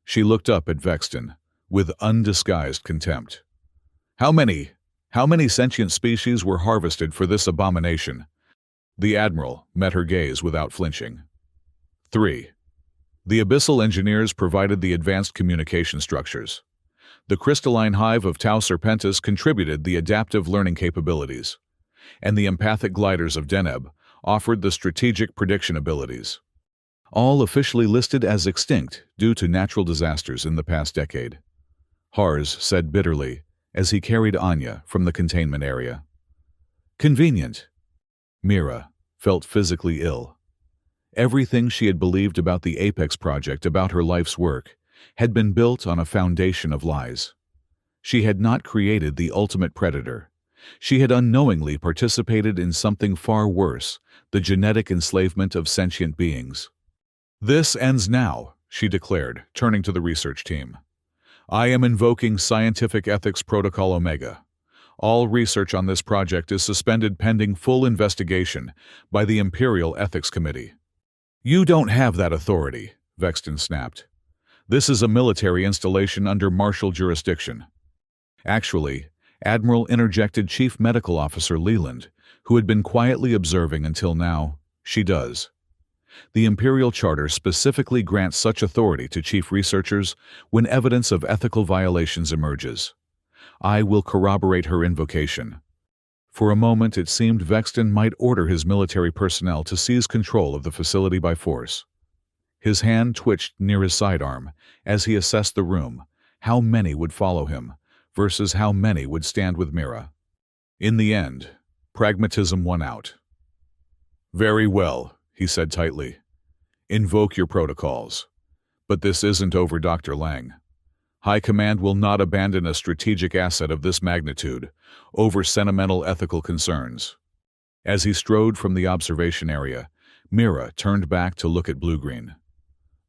She looked up at Vexton with undisguised contempt. How many sentient species were harvested for this abomination?" The Admiral met her gaze without flinching. 3. The Abyssal engineers provided the advanced communication structures. The crystalline hive of Tau Serpentis contributed the adaptive learning capabilities, and the empathic gliders of Deneb offered the strategic prediction abilities. All officially listed as extinct due to natural disasters in the past decade. Hars said bitterly as he carried Anya from the containment area. "Convenient." Mira felt physically ill. Everything she had believed about the Apex project, about her life's work, had been built on a foundation of lies. She had not created the ultimate predator. She had unknowingly participated in something far worse, the genetic enslavement of sentient beings. "This ends now," she declared, turning to the research team. "I am invoking Scientific Ethics Protocol Omega. All research on this project is suspended pending full investigation by the Imperial Ethics Committee." "You don't have that authority," Vexton snapped. "This is a military installation under martial jurisdiction." Actually, Admiral interjected Chief Medical Officer Leland, who had been quietly observing until now. "She does. The Imperial Charter specifically grants such authority to chief researchers when evidence of ethical violations emerges. I will corroborate her invocation." For a moment it seemed Vexton might order his military personnel to seize control of the facility by force. His hand twitched near his sidearm as he assessed the room, how many would follow him versus how many would stand with Mira. In the end, pragmatism won out. "Very well," he said tightly. "Invoke your protocols. But this isn't over, Dr. Lang. High Command will not abandon a strategic asset of this magnitude over sentimental ethical concerns." As he strode from the observation area, Mira turned back to look at blue-green.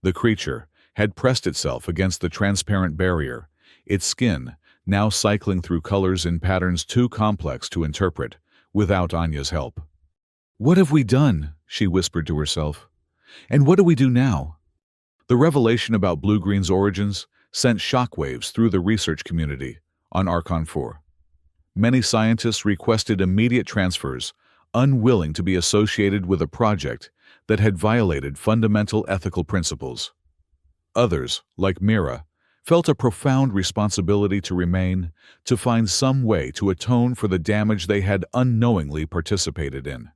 The creature had pressed itself against the transparent barrier, its skin now cycling through colors in patterns too complex to interpret without Anya's help. "What have we done?" she whispered to herself. "And what do we do now?" The revelation about blue-green's origins sent shockwaves through the research community on Archon 4. Many scientists requested immediate transfers, unwilling to be associated with a project that had violated fundamental ethical principles. Others, like Mira, felt a profound responsibility to remain, to find some way to atone for the damage they had unknowingly participated in.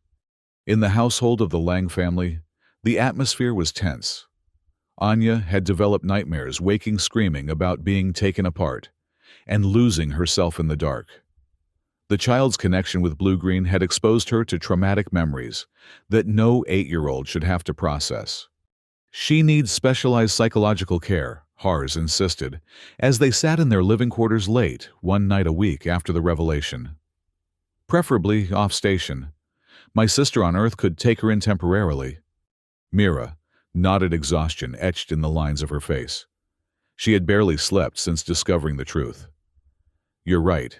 In the household of the Lang family, the atmosphere was tense. Anya had developed nightmares, waking screaming about being taken apart and losing herself in the dark. The child's connection with blue-green had exposed her to traumatic memories that no 8-year-old should have to process. "She needs specialized psychological care," Hars insisted, as they sat in their living quarters late, one night a week after the revelation. Preferably off-station. My sister on Earth could take her in temporarily. Mira, knotted exhaustion etched in the lines of her face. She had barely slept since discovering the truth. You're right.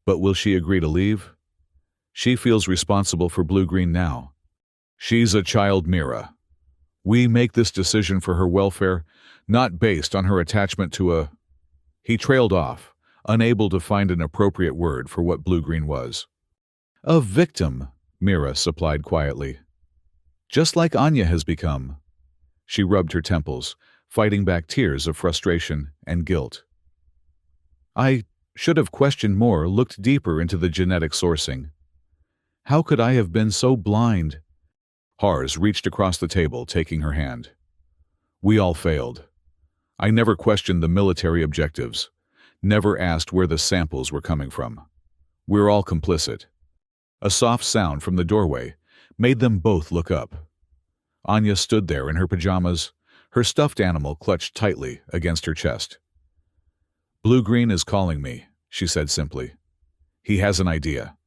But will she agree to leave? She feels responsible for Blue-Green now. She's a child, Mira. We make this decision for her welfare, not based on her attachment to a... He trailed off, unable to find an appropriate word for what Blue-Green was. A victim, Mira supplied quietly. Just like Anya has become. She rubbed her temples, fighting back tears of frustration and guilt. I should have questioned more, looked deeper into the genetic sourcing. How could I have been so blind? Hars reached across the table, taking her hand. We all failed. I never questioned the military objectives, never asked where the samples were coming from. We're all complicit. A soft sound from the doorway made them both look up. Anya stood there in her pajamas, her stuffed animal clutched tightly against her chest. Blue-Green is calling me, she said simply. He has an idea.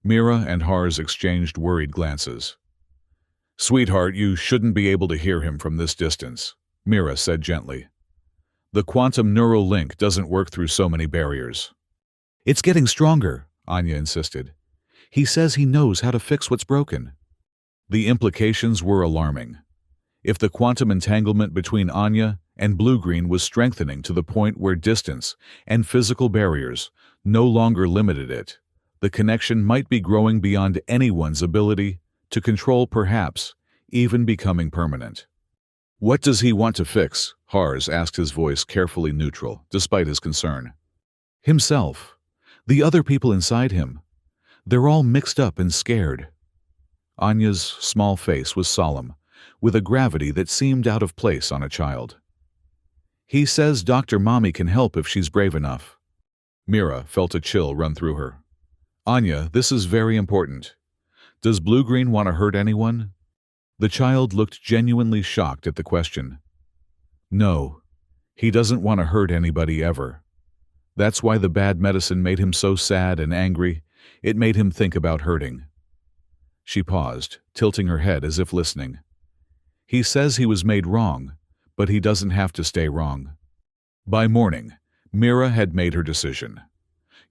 Mira and Hars exchanged worried glances. Sweetheart, you shouldn't be able to hear him from this distance, Mira said gently. The quantum neural link doesn't work through so many barriers. It's getting stronger, Anya insisted. He says he knows how to fix what's broken. The implications were alarming. If the quantum entanglement between Anya and Blue-Green was strengthening to the point where distance and physical barriers no longer limited it, the connection might be growing beyond anyone's ability to control, perhaps even becoming permanent. What does he want to fix? Hars asked, his voice carefully neutral, despite his concern. Himself. The other people inside him. They're all mixed up and scared. Anya's small face was solemn, with a gravity that seemed out of place on a child. He says Dr. Mommy can help if she's brave enough. Mira felt a chill run through her. Anya, this is very important. Does Blue-Green want to hurt anyone? The child looked genuinely shocked at the question. No, he doesn't want to hurt anybody ever. That's why the bad medicine made him so sad and angry. It made him think about hurting. She paused, tilting her head as if listening. He says he was made wrong, but he doesn't have to stay wrong. By morning, Mira had made her decision.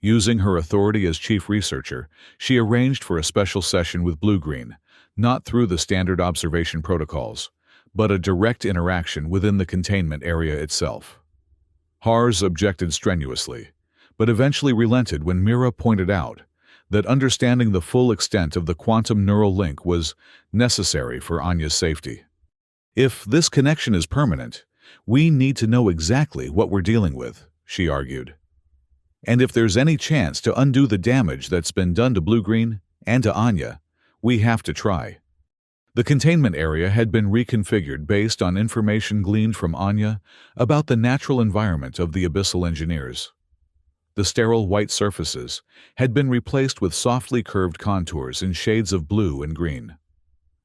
Using her authority as chief researcher, she arranged for a special session with Blue-Green, not through the standard observation protocols, but a direct interaction within the containment area itself. Hars objected strenuously, but eventually relented when Mira pointed out that understanding the full extent of the quantum neural link was necessary for Anya's safety. If this connection is permanent, we need to know exactly what we're dealing with, she argued. And if there's any chance to undo the damage that's been done to Blue-Green and to Anya, we have to try. The containment area had been reconfigured based on information gleaned from Anya about the natural environment of the abyssal engineers. The sterile white surfaces had been replaced with softly curved contours in shades of blue and green.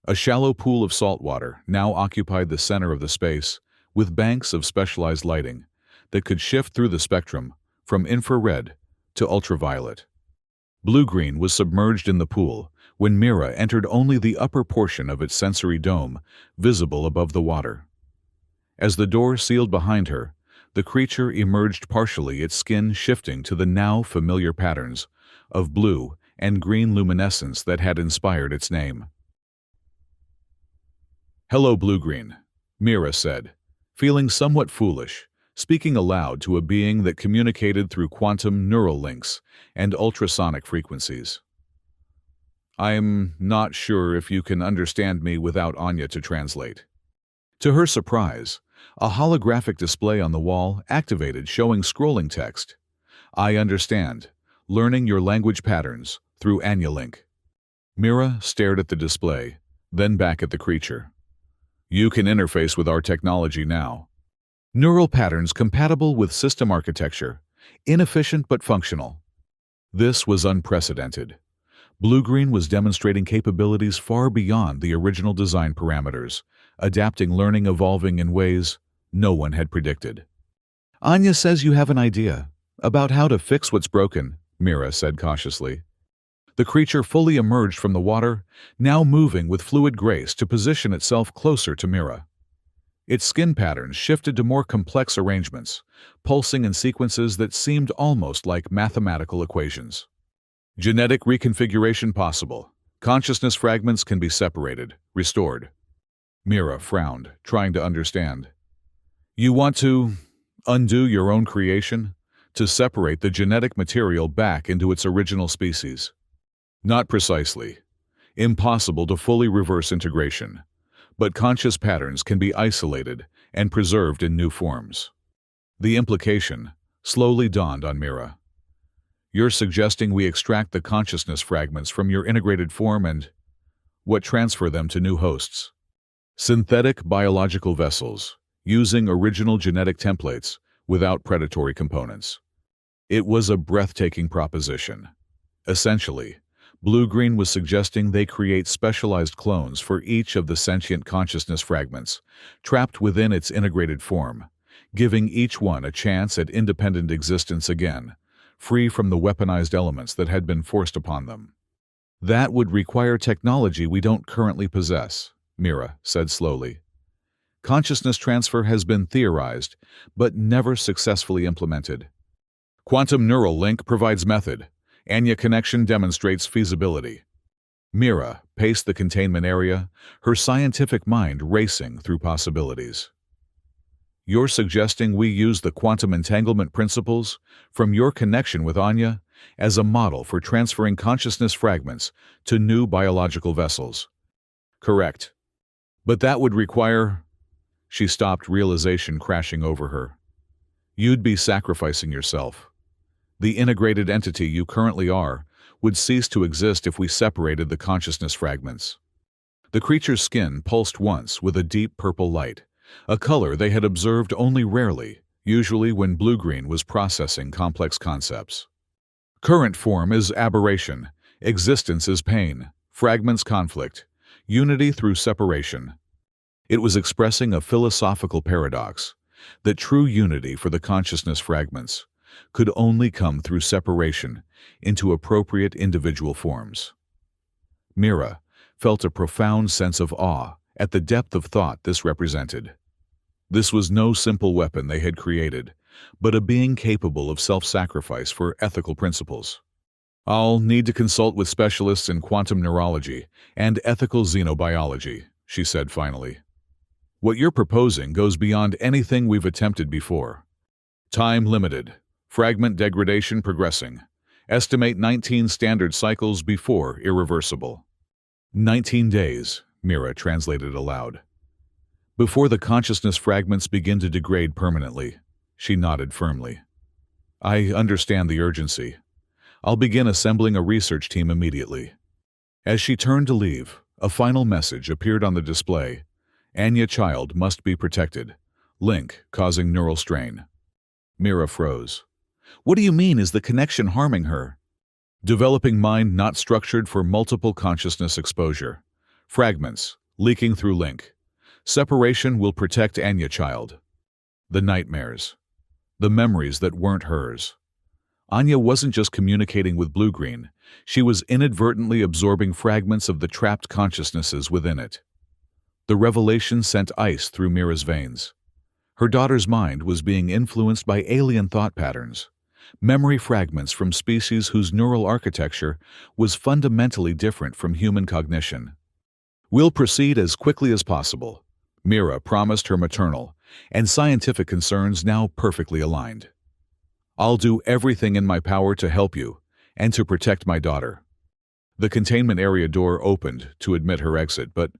A shallow pool of salt water now occupied the center of the space, with banks of specialized lighting that could shift through the spectrum from infrared to ultraviolet. Blue-Green was submerged in the pool when Mira entered only the upper portion of its sensory dome, visible above the water. As the door sealed behind her, the creature emerged partially, its skin shifting to the now familiar patterns of blue and green luminescence that had inspired its name. Hello, Blue-Green, Mira said, feeling somewhat foolish, speaking aloud to a being that communicated through quantum neural links and ultrasonic frequencies. I'm not sure if you can understand me without Anya to translate. To her surprise, a holographic display on the wall activated, showing scrolling text. I understand. Learning your language patterns through AnyaLink. Mira stared at the display, then back at the creature. You can interface with our technology now. Neural patterns compatible with system architecture, inefficient but functional. This was unprecedented. Blue-Green was demonstrating capabilities far beyond the original design parameters, adapting learning, evolving in ways no one had predicted. Anya says you have an idea about how to fix what's broken, Mira said cautiously. The creature fully emerged from the water, now moving with fluid grace to position itself closer to Mira. Its skin patterns shifted to more complex arrangements, pulsing in sequences that seemed almost like mathematical equations. Genetic reconfiguration possible. Consciousness fragments can be separated, restored. Mira frowned, trying to understand. You want to undo your own creation? To separate the genetic material back into its original species? Not precisely. Impossible to fully reverse integration. But conscious patterns can be isolated and preserved in new forms. The implication slowly dawned on Mira. You're suggesting we extract the consciousness fragments from your integrated form and transfer them to new hosts. Synthetic biological vessels, using original genetic templates without predatory components. It was a breathtaking proposition. Essentially, Blue-Green was suggesting they create specialized clones for each of the sentient consciousness fragments, trapped within its integrated form, giving each one a chance at independent existence again, free from the weaponized elements that had been forced upon them. That would require technology we don't currently possess, Mira said slowly. Consciousness transfer has been theorized, but never successfully implemented. Quantum neural link provides method. Anya connection demonstrates feasibility. Mira paced the containment area, her scientific mind racing through possibilities. You're suggesting we use the quantum entanglement principles from your connection with Anya as a model for transferring consciousness fragments to new biological vessels. Correct. But that would require... She stopped, realization crashing over her. You'd be sacrificing yourself. The integrated entity you currently are would cease to exist if we separated the consciousness fragments. The creature's skin pulsed once with a deep purple light, a color they had observed only rarely, usually when Blue-Green was processing complex concepts. Current form is aberration, existence is pain, fragments conflict, unity through separation. It was expressing a philosophical paradox, that true unity for the consciousness fragments could only come through separation into appropriate individual forms. Mira felt a profound sense of awe at the depth of thought this represented. This was no simple weapon they had created, but a being capable of self-sacrifice for ethical principles. I'll need to consult with specialists in quantum neurology and ethical xenobiology, she said finally. What you're proposing goes beyond anything we've attempted before. Time limited. Fragment degradation progressing. Estimate 19 standard cycles before irreversible. 19 days, Mira translated aloud. Before the consciousness fragments begin to degrade permanently, she nodded firmly. I understand the urgency. I'll begin assembling a research team immediately. As she turned to leave, a final message appeared on the display. Anya child must be protected. Link causing neural strain. Mira froze. What do you mean, is the connection harming her? Developing mind not structured for multiple consciousness exposure. Fragments, leaking through link. Separation will protect Anya child. The nightmares. The memories that weren't hers. Anya wasn't just communicating with Blue-Green, she was inadvertently absorbing fragments of the trapped consciousnesses within it. The revelation sent ice through Mira's veins. Her daughter's mind was being influenced by alien thought patterns, memory fragments from species whose neural architecture was fundamentally different from human cognition. We'll proceed as quickly as possible, Mira promised, her maternal and scientific concerns now perfectly aligned. I'll do everything in my power to help you and to protect my daughter. The containment area door opened to admit her exit, but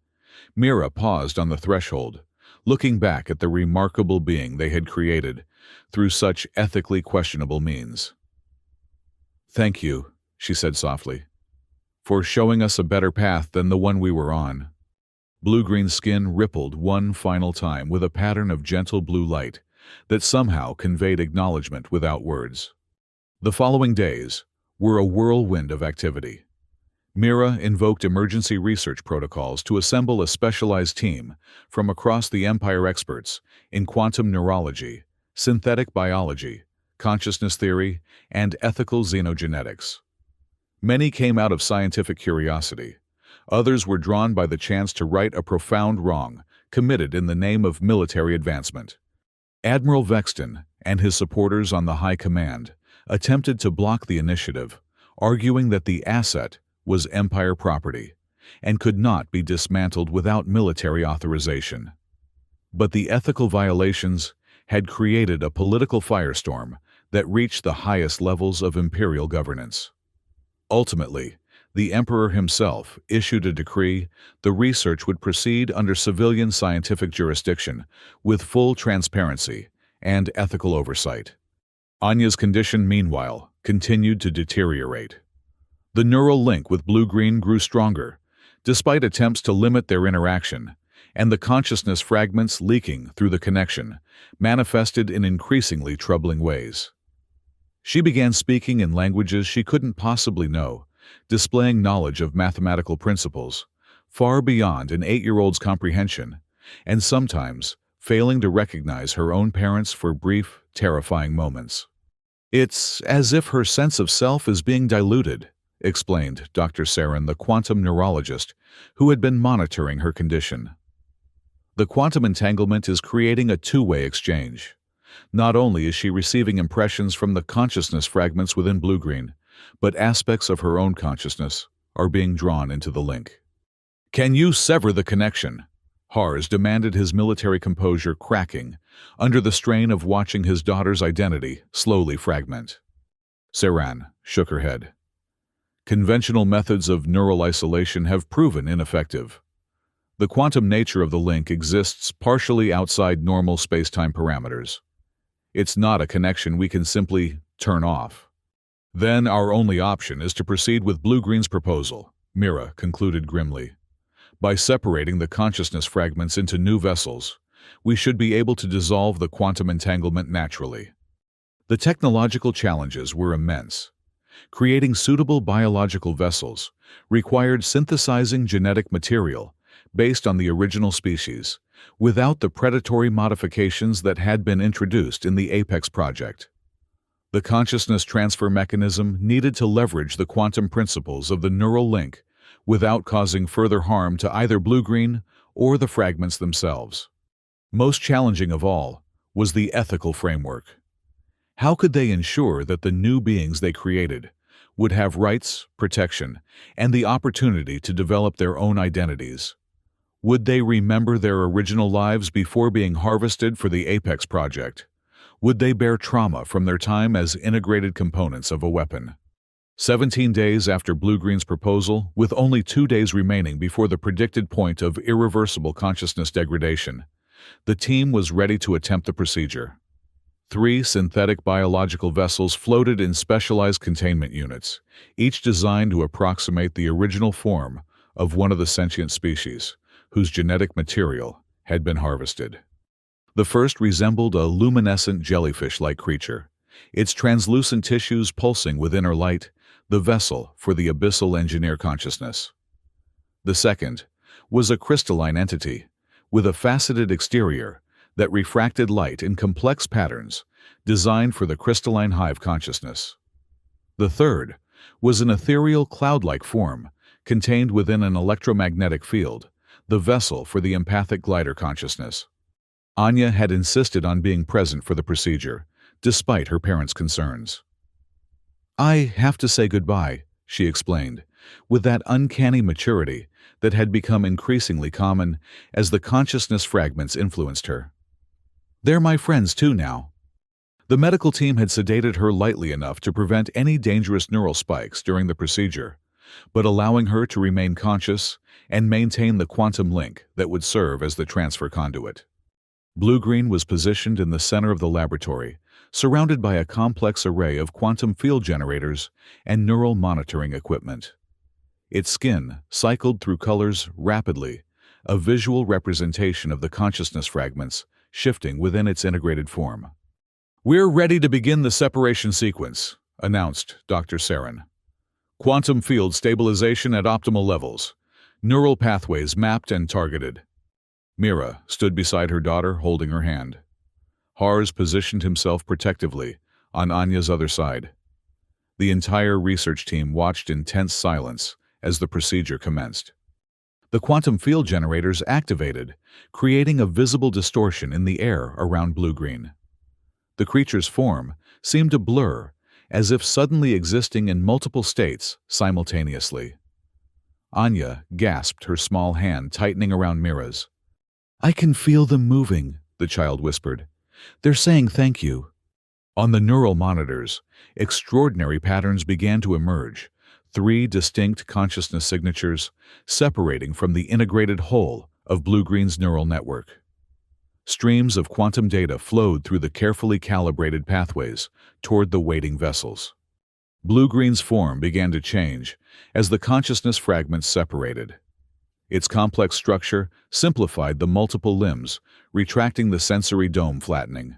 Mira paused on the threshold, looking back at the remarkable being they had created through such ethically questionable means. Thank you, she said softly, for showing us a better path than the one we were on. Blue-Green's skin rippled one final time with a pattern of gentle blue light that somehow conveyed acknowledgement without words. The following days were a whirlwind of activity. Mira invoked emergency research protocols to assemble a specialized team from across the Empire, experts in quantum neurology, synthetic biology, consciousness theory, and ethical xenogenetics. Many came out of scientific curiosity. Others were drawn by the chance to right a profound wrong committed in the name of military advancement. Admiral Vexton and his supporters on the High Command attempted to block the initiative, arguing that the asset was Empire property and could not be dismantled without military authorization. But the ethical violations had created a political firestorm that reached the highest levels of imperial governance. Ultimately, the emperor himself issued a decree the research would proceed under civilian scientific jurisdiction with full transparency and ethical oversight. Anya's condition, meanwhile, continued to deteriorate. The neural link with blue-green grew stronger, despite attempts to limit their interaction, and the consciousness fragments leaking through the connection manifested in increasingly troubling ways. She began speaking in languages she couldn't possibly know, displaying knowledge of mathematical principles, far beyond an 8-year-old's comprehension, and sometimes failing to recognize her own parents for brief, terrifying moments. "It's as if her sense of self is being diluted," explained Dr. Sarin, the quantum neurologist, who had been monitoring her condition. The quantum entanglement is creating a two-way exchange. Not only is she receiving impressions from the consciousness fragments within blue-green, but aspects of her own consciousness are being drawn into the link. "Can you sever the connection?" Hars demanded, his military composure cracking under the strain of watching his daughter's identity slowly fragment. Saran shook her head. "Conventional methods of neural isolation have proven ineffective. The quantum nature of the link exists partially outside normal space-time parameters. It's not a connection we can simply turn off." "Then our only option is to proceed with blue-green's proposal," Mira concluded grimly. "By separating the consciousness fragments into new vessels, we should be able to dissolve the quantum entanglement naturally." The technological challenges were immense. Creating suitable biological vessels required synthesizing genetic material based on the original species, without the predatory modifications that had been introduced in the Apex project. The consciousness transfer mechanism needed to leverage the quantum principles of the neural link without causing further harm to either blue-green or the fragments themselves. Most challenging of all was the ethical framework. How could they ensure that the new beings they created would have rights, protection, and the opportunity to develop their own identities? Would they remember their original lives before being harvested for the Apex project? Would they bear trauma from their time as integrated components of a weapon? 17 days after blue-green's proposal, with only 2 days remaining before the predicted point of irreversible consciousness degradation, the team was ready to attempt the procedure. 3 synthetic biological vessels floated in specialized containment units, each designed to approximate the original form of one of the sentient species, whose genetic material had been harvested. The first resembled a luminescent jellyfish-like creature, its translucent tissues pulsing with inner light, the vessel for the abyssal engineer consciousness. The second was a crystalline entity, with a faceted exterior that refracted light in complex patterns, designed for the crystalline hive consciousness. The third was an ethereal cloud-like form, contained within an electromagnetic field, the vessel for the empathic glider consciousness. Anya had insisted on being present for the procedure, despite her parents' concerns. "I have to say goodbye," she explained, with that uncanny maturity that had become increasingly common as the consciousness fragments influenced her. "They're my friends too now." The medical team had sedated her lightly enough to prevent any dangerous neural spikes during the procedure, but allowing her to remain conscious and maintain the quantum link that would serve as the transfer conduit. Blue-green was positioned in the center of the laboratory, surrounded by a complex array of quantum field generators and neural monitoring equipment. Its skin cycled through colors rapidly, a visual representation of the consciousness fragments shifting within its integrated form. "We're ready to begin the separation sequence," announced Dr. Sarin. "Quantum field stabilization at optimal levels. Neural pathways mapped and targeted." Mira stood beside her daughter, holding her hand. Hars positioned himself protectively on Anya's other side. The entire research team watched in tense silence as the procedure commenced. The quantum field generators activated, creating a visible distortion in the air around Blue-Green. The creature's form seemed to blur, as if suddenly existing in multiple states simultaneously. Anya gasped, her small hand tightening around Mira's. "I can feel them moving," the child whispered. "They're saying thank you." On the neural monitors, extraordinary patterns began to emerge, 3 distinct consciousness signatures separating from the integrated whole of Blue-Green's neural network. Streams of quantum data flowed through the carefully calibrated pathways toward the waiting vessels. Blue-Green's form began to change as the consciousness fragments separated. Its complex structure simplified the multiple limbs, retracting the sensory dome flattening.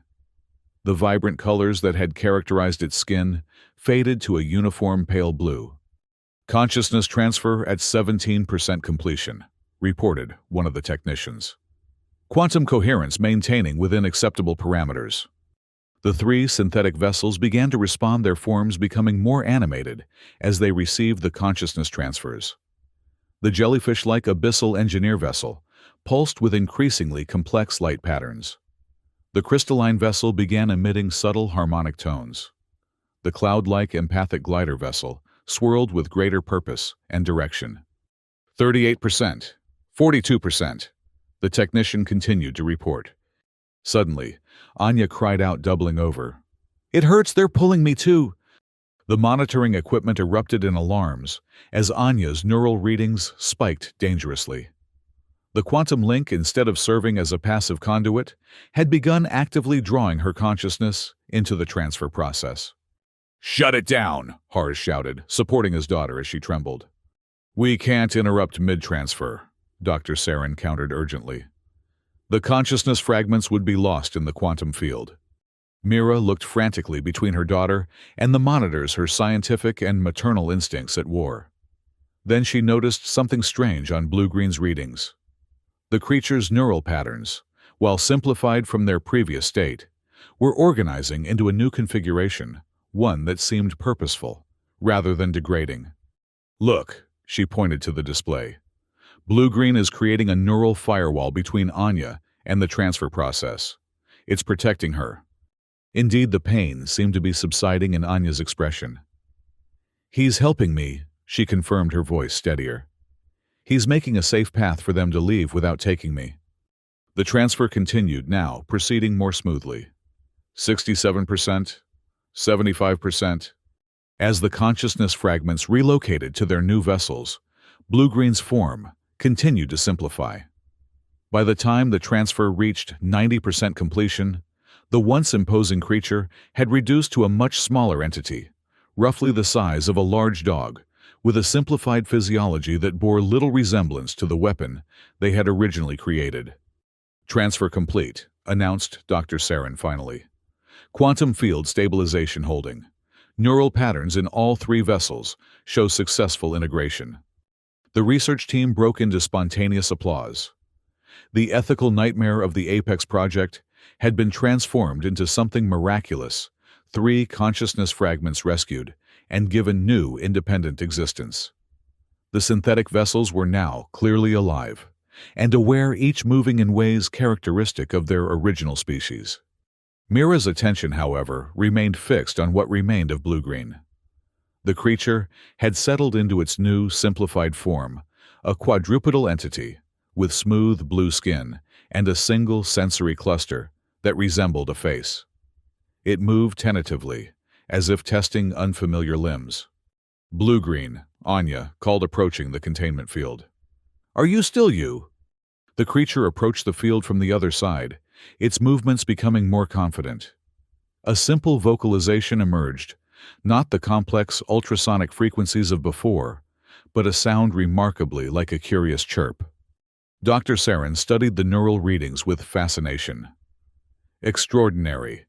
The vibrant colors that had characterized its skin faded to a uniform pale blue. "Consciousness transfer at 17% completion," reported one of the technicians. "Quantum coherence maintaining within acceptable parameters." The 3 synthetic vessels began to respond, their forms becoming more animated as they received the consciousness transfers. The jellyfish-like abyssal engineer vessel pulsed with increasingly complex light patterns. The crystalline vessel began emitting subtle harmonic tones. The cloud-like empathic glider vessel swirled with greater purpose and direction. 38%, 42%. The technician continued to report. Suddenly, Anya cried out, doubling over. "It hurts, they're pulling me too!" The monitoring equipment erupted in alarms as Anya's neural readings spiked dangerously. The quantum link, instead of serving as a passive conduit, had begun actively drawing her consciousness into the transfer process. "Shut it down!" Hars shouted, supporting his daughter as she trembled. "We can't interrupt mid-transfer," Dr. Sarin countered urgently. The consciousness fragments would be lost in the quantum field. Mira looked frantically between her daughter and the monitors, her scientific and maternal instincts at war. Then she noticed something strange on Blue-Green's readings. The creature's neural patterns, while simplified from their previous state, were organizing into a new configuration, one that seemed purposeful, rather than degrading. "Look," she pointed to the display. "Blue-Green is creating a neural firewall between Anya and the transfer process. It's protecting her." Indeed, the pain seemed to be subsiding in Anya's expression. "He's helping me," she confirmed, her voice steadier. "He's making a safe path for them to leave without taking me." The transfer continued, now proceeding more smoothly. 67%, 75%. As the consciousness fragments relocated to their new vessels, Blue-Green's form continued to simplify. By the time the transfer reached 90% completion, the once imposing creature had reduced to a much smaller entity, roughly the size of a large dog, with a simplified physiology that bore little resemblance to the weapon they had originally created. "Transfer complete," announced Dr. Sarin finally. "Quantum field stabilization holding. Neural patterns in all 3 vessels show successful integration." The research team broke into spontaneous applause. The ethical nightmare of the Apex project had been transformed into something miraculous, 3 consciousness fragments rescued and given new independent existence. The synthetic vessels were now clearly alive, and aware, each moving in ways characteristic of their original species. Mira's attention, however, remained fixed on what remained of Blue-Green. The creature had settled into its new, simplified form, a quadrupedal entity with smooth blue skin and a single sensory cluster that resembled a face. It moved tentatively, as if testing unfamiliar limbs. "Blue-Green," Anya called, approaching the containment field. "Are you still you?" The creature approached the field from the other side, its movements becoming more confident. A simple vocalization emerged, not the complex ultrasonic frequencies of before, but a sound remarkably like a curious chirp. Dr. Sarin studied the neural readings with fascination. Extraordinary.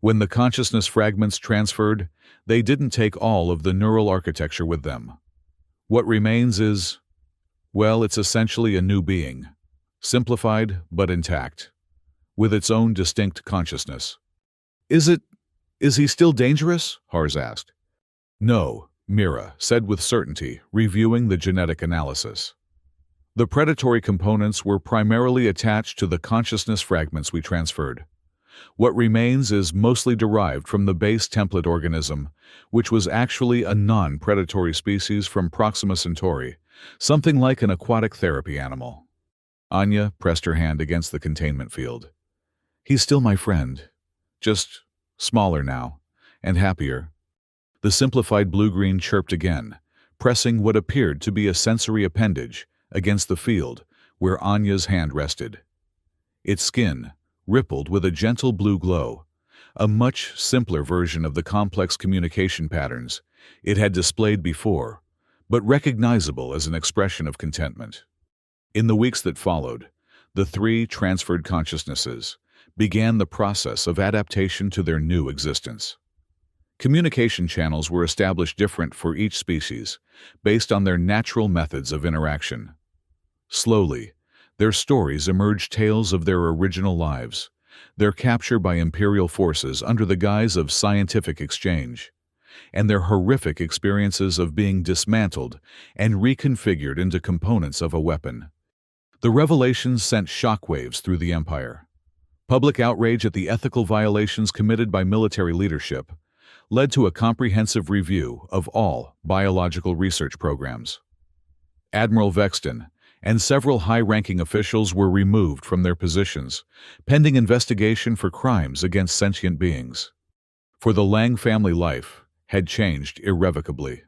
When the consciousness fragments transferred, they didn't take all of the neural architecture with them. What remains is, well, it's essentially a new being, simplified but intact, with its own distinct consciousness. Is he still dangerous?" Hars asked. No, Mira said with certainty, reviewing the genetic analysis. The predatory components were primarily attached to the consciousness fragments we transferred. What remains is mostly derived from the base template organism, which was actually a non-predatory species from Proxima Centauri, something like an aquatic therapy animal. Anya pressed her hand against the containment field. He's still my friend, just smaller now, and happier. The simplified blue-green chirped again, pressing what appeared to be a sensory appendage against the field where Anya's hand rested. Its skin rippled with a gentle blue glow, a much simpler version of the complex communication patterns it had displayed before, but recognizable as an expression of contentment. In the weeks that followed, the three transferred consciousnesses began the process of adaptation to their new existence. Communication channels were established different for each species, based on their natural methods of interaction. Slowly, their stories emerged tales of their original lives, their capture by imperial forces under the guise of scientific exchange, and their horrific experiences of being dismantled and reconfigured into components of a weapon. The revelations sent shockwaves through the Empire. Public outrage at the ethical violations committed by military leadership led to a comprehensive review of all biological research programs. Admiral Vexton and several high-ranking officials were removed from their positions, pending investigation for crimes against sentient beings. For the Lang family, life had changed irrevocably.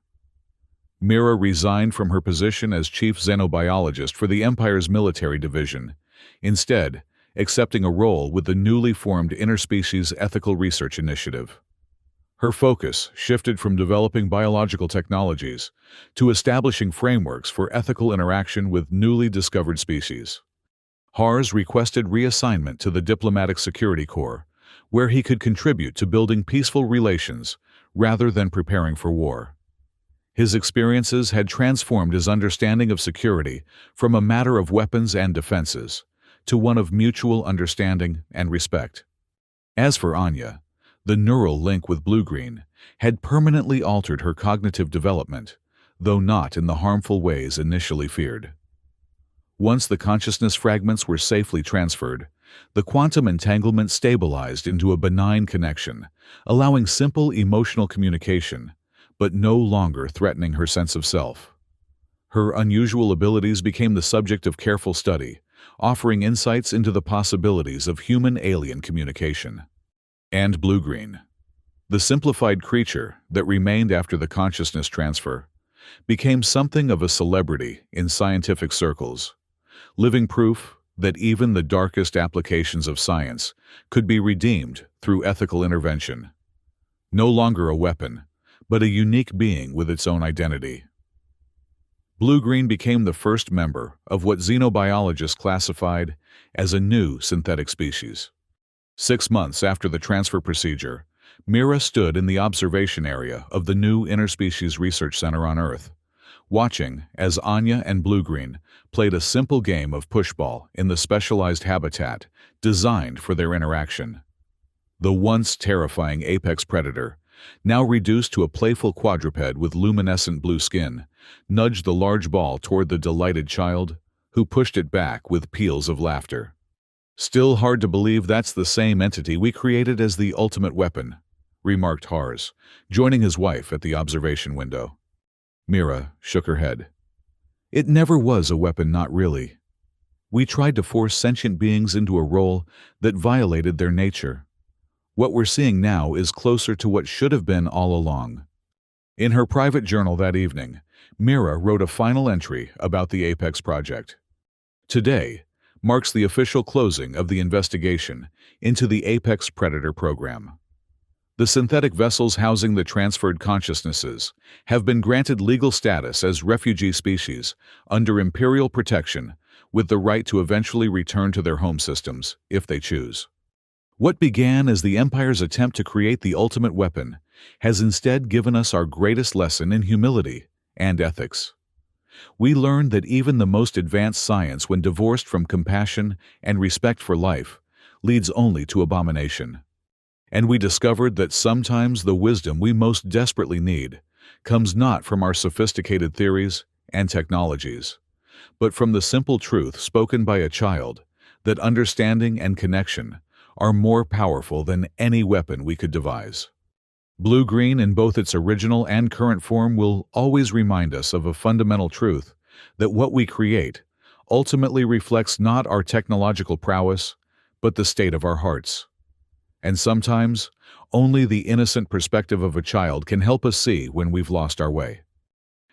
Mira resigned from her position as chief xenobiologist for the Empire's military division, instead accepting a role with the newly formed Interspecies Ethical Research Initiative. Her focus shifted from developing biological technologies to establishing frameworks for ethical interaction with newly discovered species. Hars requested reassignment to the Diplomatic Security Corps, where he could contribute to building peaceful relations rather than preparing for war. His experiences had transformed his understanding of security from a matter of weapons and defenses to one of mutual understanding and respect. As for Anya, the neural link with blue-green had permanently altered her cognitive development, though not in the harmful ways initially feared. Once the consciousness fragments were safely transferred, the quantum entanglement stabilized into a benign connection, allowing simple emotional communication, but no longer threatening her sense of self. Her unusual abilities became the subject of careful study, offering insights into the possibilities of human-alien communication. And blue-green, the simplified creature that remained after the consciousness transfer, became something of a celebrity in scientific circles, living proof that even the darkest applications of science could be redeemed through ethical intervention. No longer a weapon, but a unique being with its own identity. Blue-green became the first member of what xenobiologists classified as a new synthetic species. 6 months after the transfer procedure, Mira stood in the observation area of the new Interspecies Research Center on Earth, watching as Anya and blue-green played a simple game of pushball in the specialized habitat designed for their interaction. The once terrifying apex predator, now reduced to a playful quadruped with luminescent blue skin, nudged the large ball toward the delighted child, who pushed it back with peals of laughter. "Still hard to believe that's the same entity we created as the ultimate weapon," remarked Hars, joining his wife at the observation window. Mira shook her head. "It never was a weapon, not really. We tried to force sentient beings into a role that violated their nature. What we're seeing now is closer to what should have been all along." In her private journal that evening, Mira wrote a final entry about the Apex project. "Today marks the official closing of the investigation into the Apex Predator program. The synthetic vessels housing the transferred consciousnesses have been granted legal status as refugee species under imperial protection, with the right to eventually return to their home systems if they choose. What began as the Empire's attempt to create the ultimate weapon has instead given us our greatest lesson in humility and ethics. We learned that even the most advanced science, when divorced from compassion and respect for life, leads only to abomination. And we discovered that sometimes the wisdom we most desperately need comes not from our sophisticated theories and technologies, but from the simple truth spoken by a child that understanding and connection are more powerful than any weapon we could devise. Blue-green in both its original and current form will always remind us of a fundamental truth that what we create ultimately reflects not our technological prowess, but the state of our hearts. And sometimes, only the innocent perspective of a child can help us see when we've lost our way.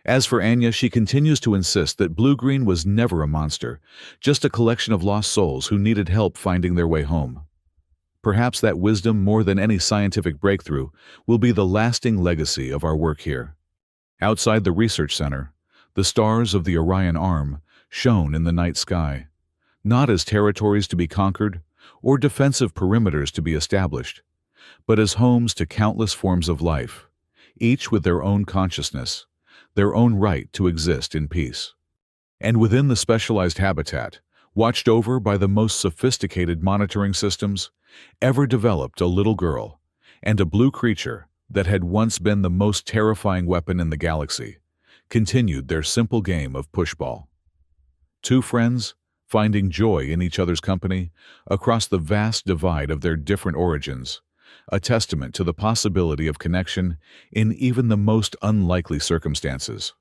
As for Anya, she continues to insist that blue-green was never a monster, just a collection of lost souls who needed help finding their way home. Perhaps that wisdom, more than any scientific breakthrough, will be the lasting legacy of our work here. Outside the research center, the stars of the Orion Arm shone in the night sky, not as territories to be conquered or defensive perimeters to be established, but as homes to countless forms of life, each with their own consciousness, their own right to exist in peace. And within the specialized habitat, watched over by the most sophisticated monitoring systems, ever developed a little girl and a blue creature that had once been the most terrifying weapon in the galaxy, continued their simple game of pushball. Two friends, finding joy in each other's company across the vast divide of their different origins, a testament to the possibility of connection in even the most unlikely circumstances.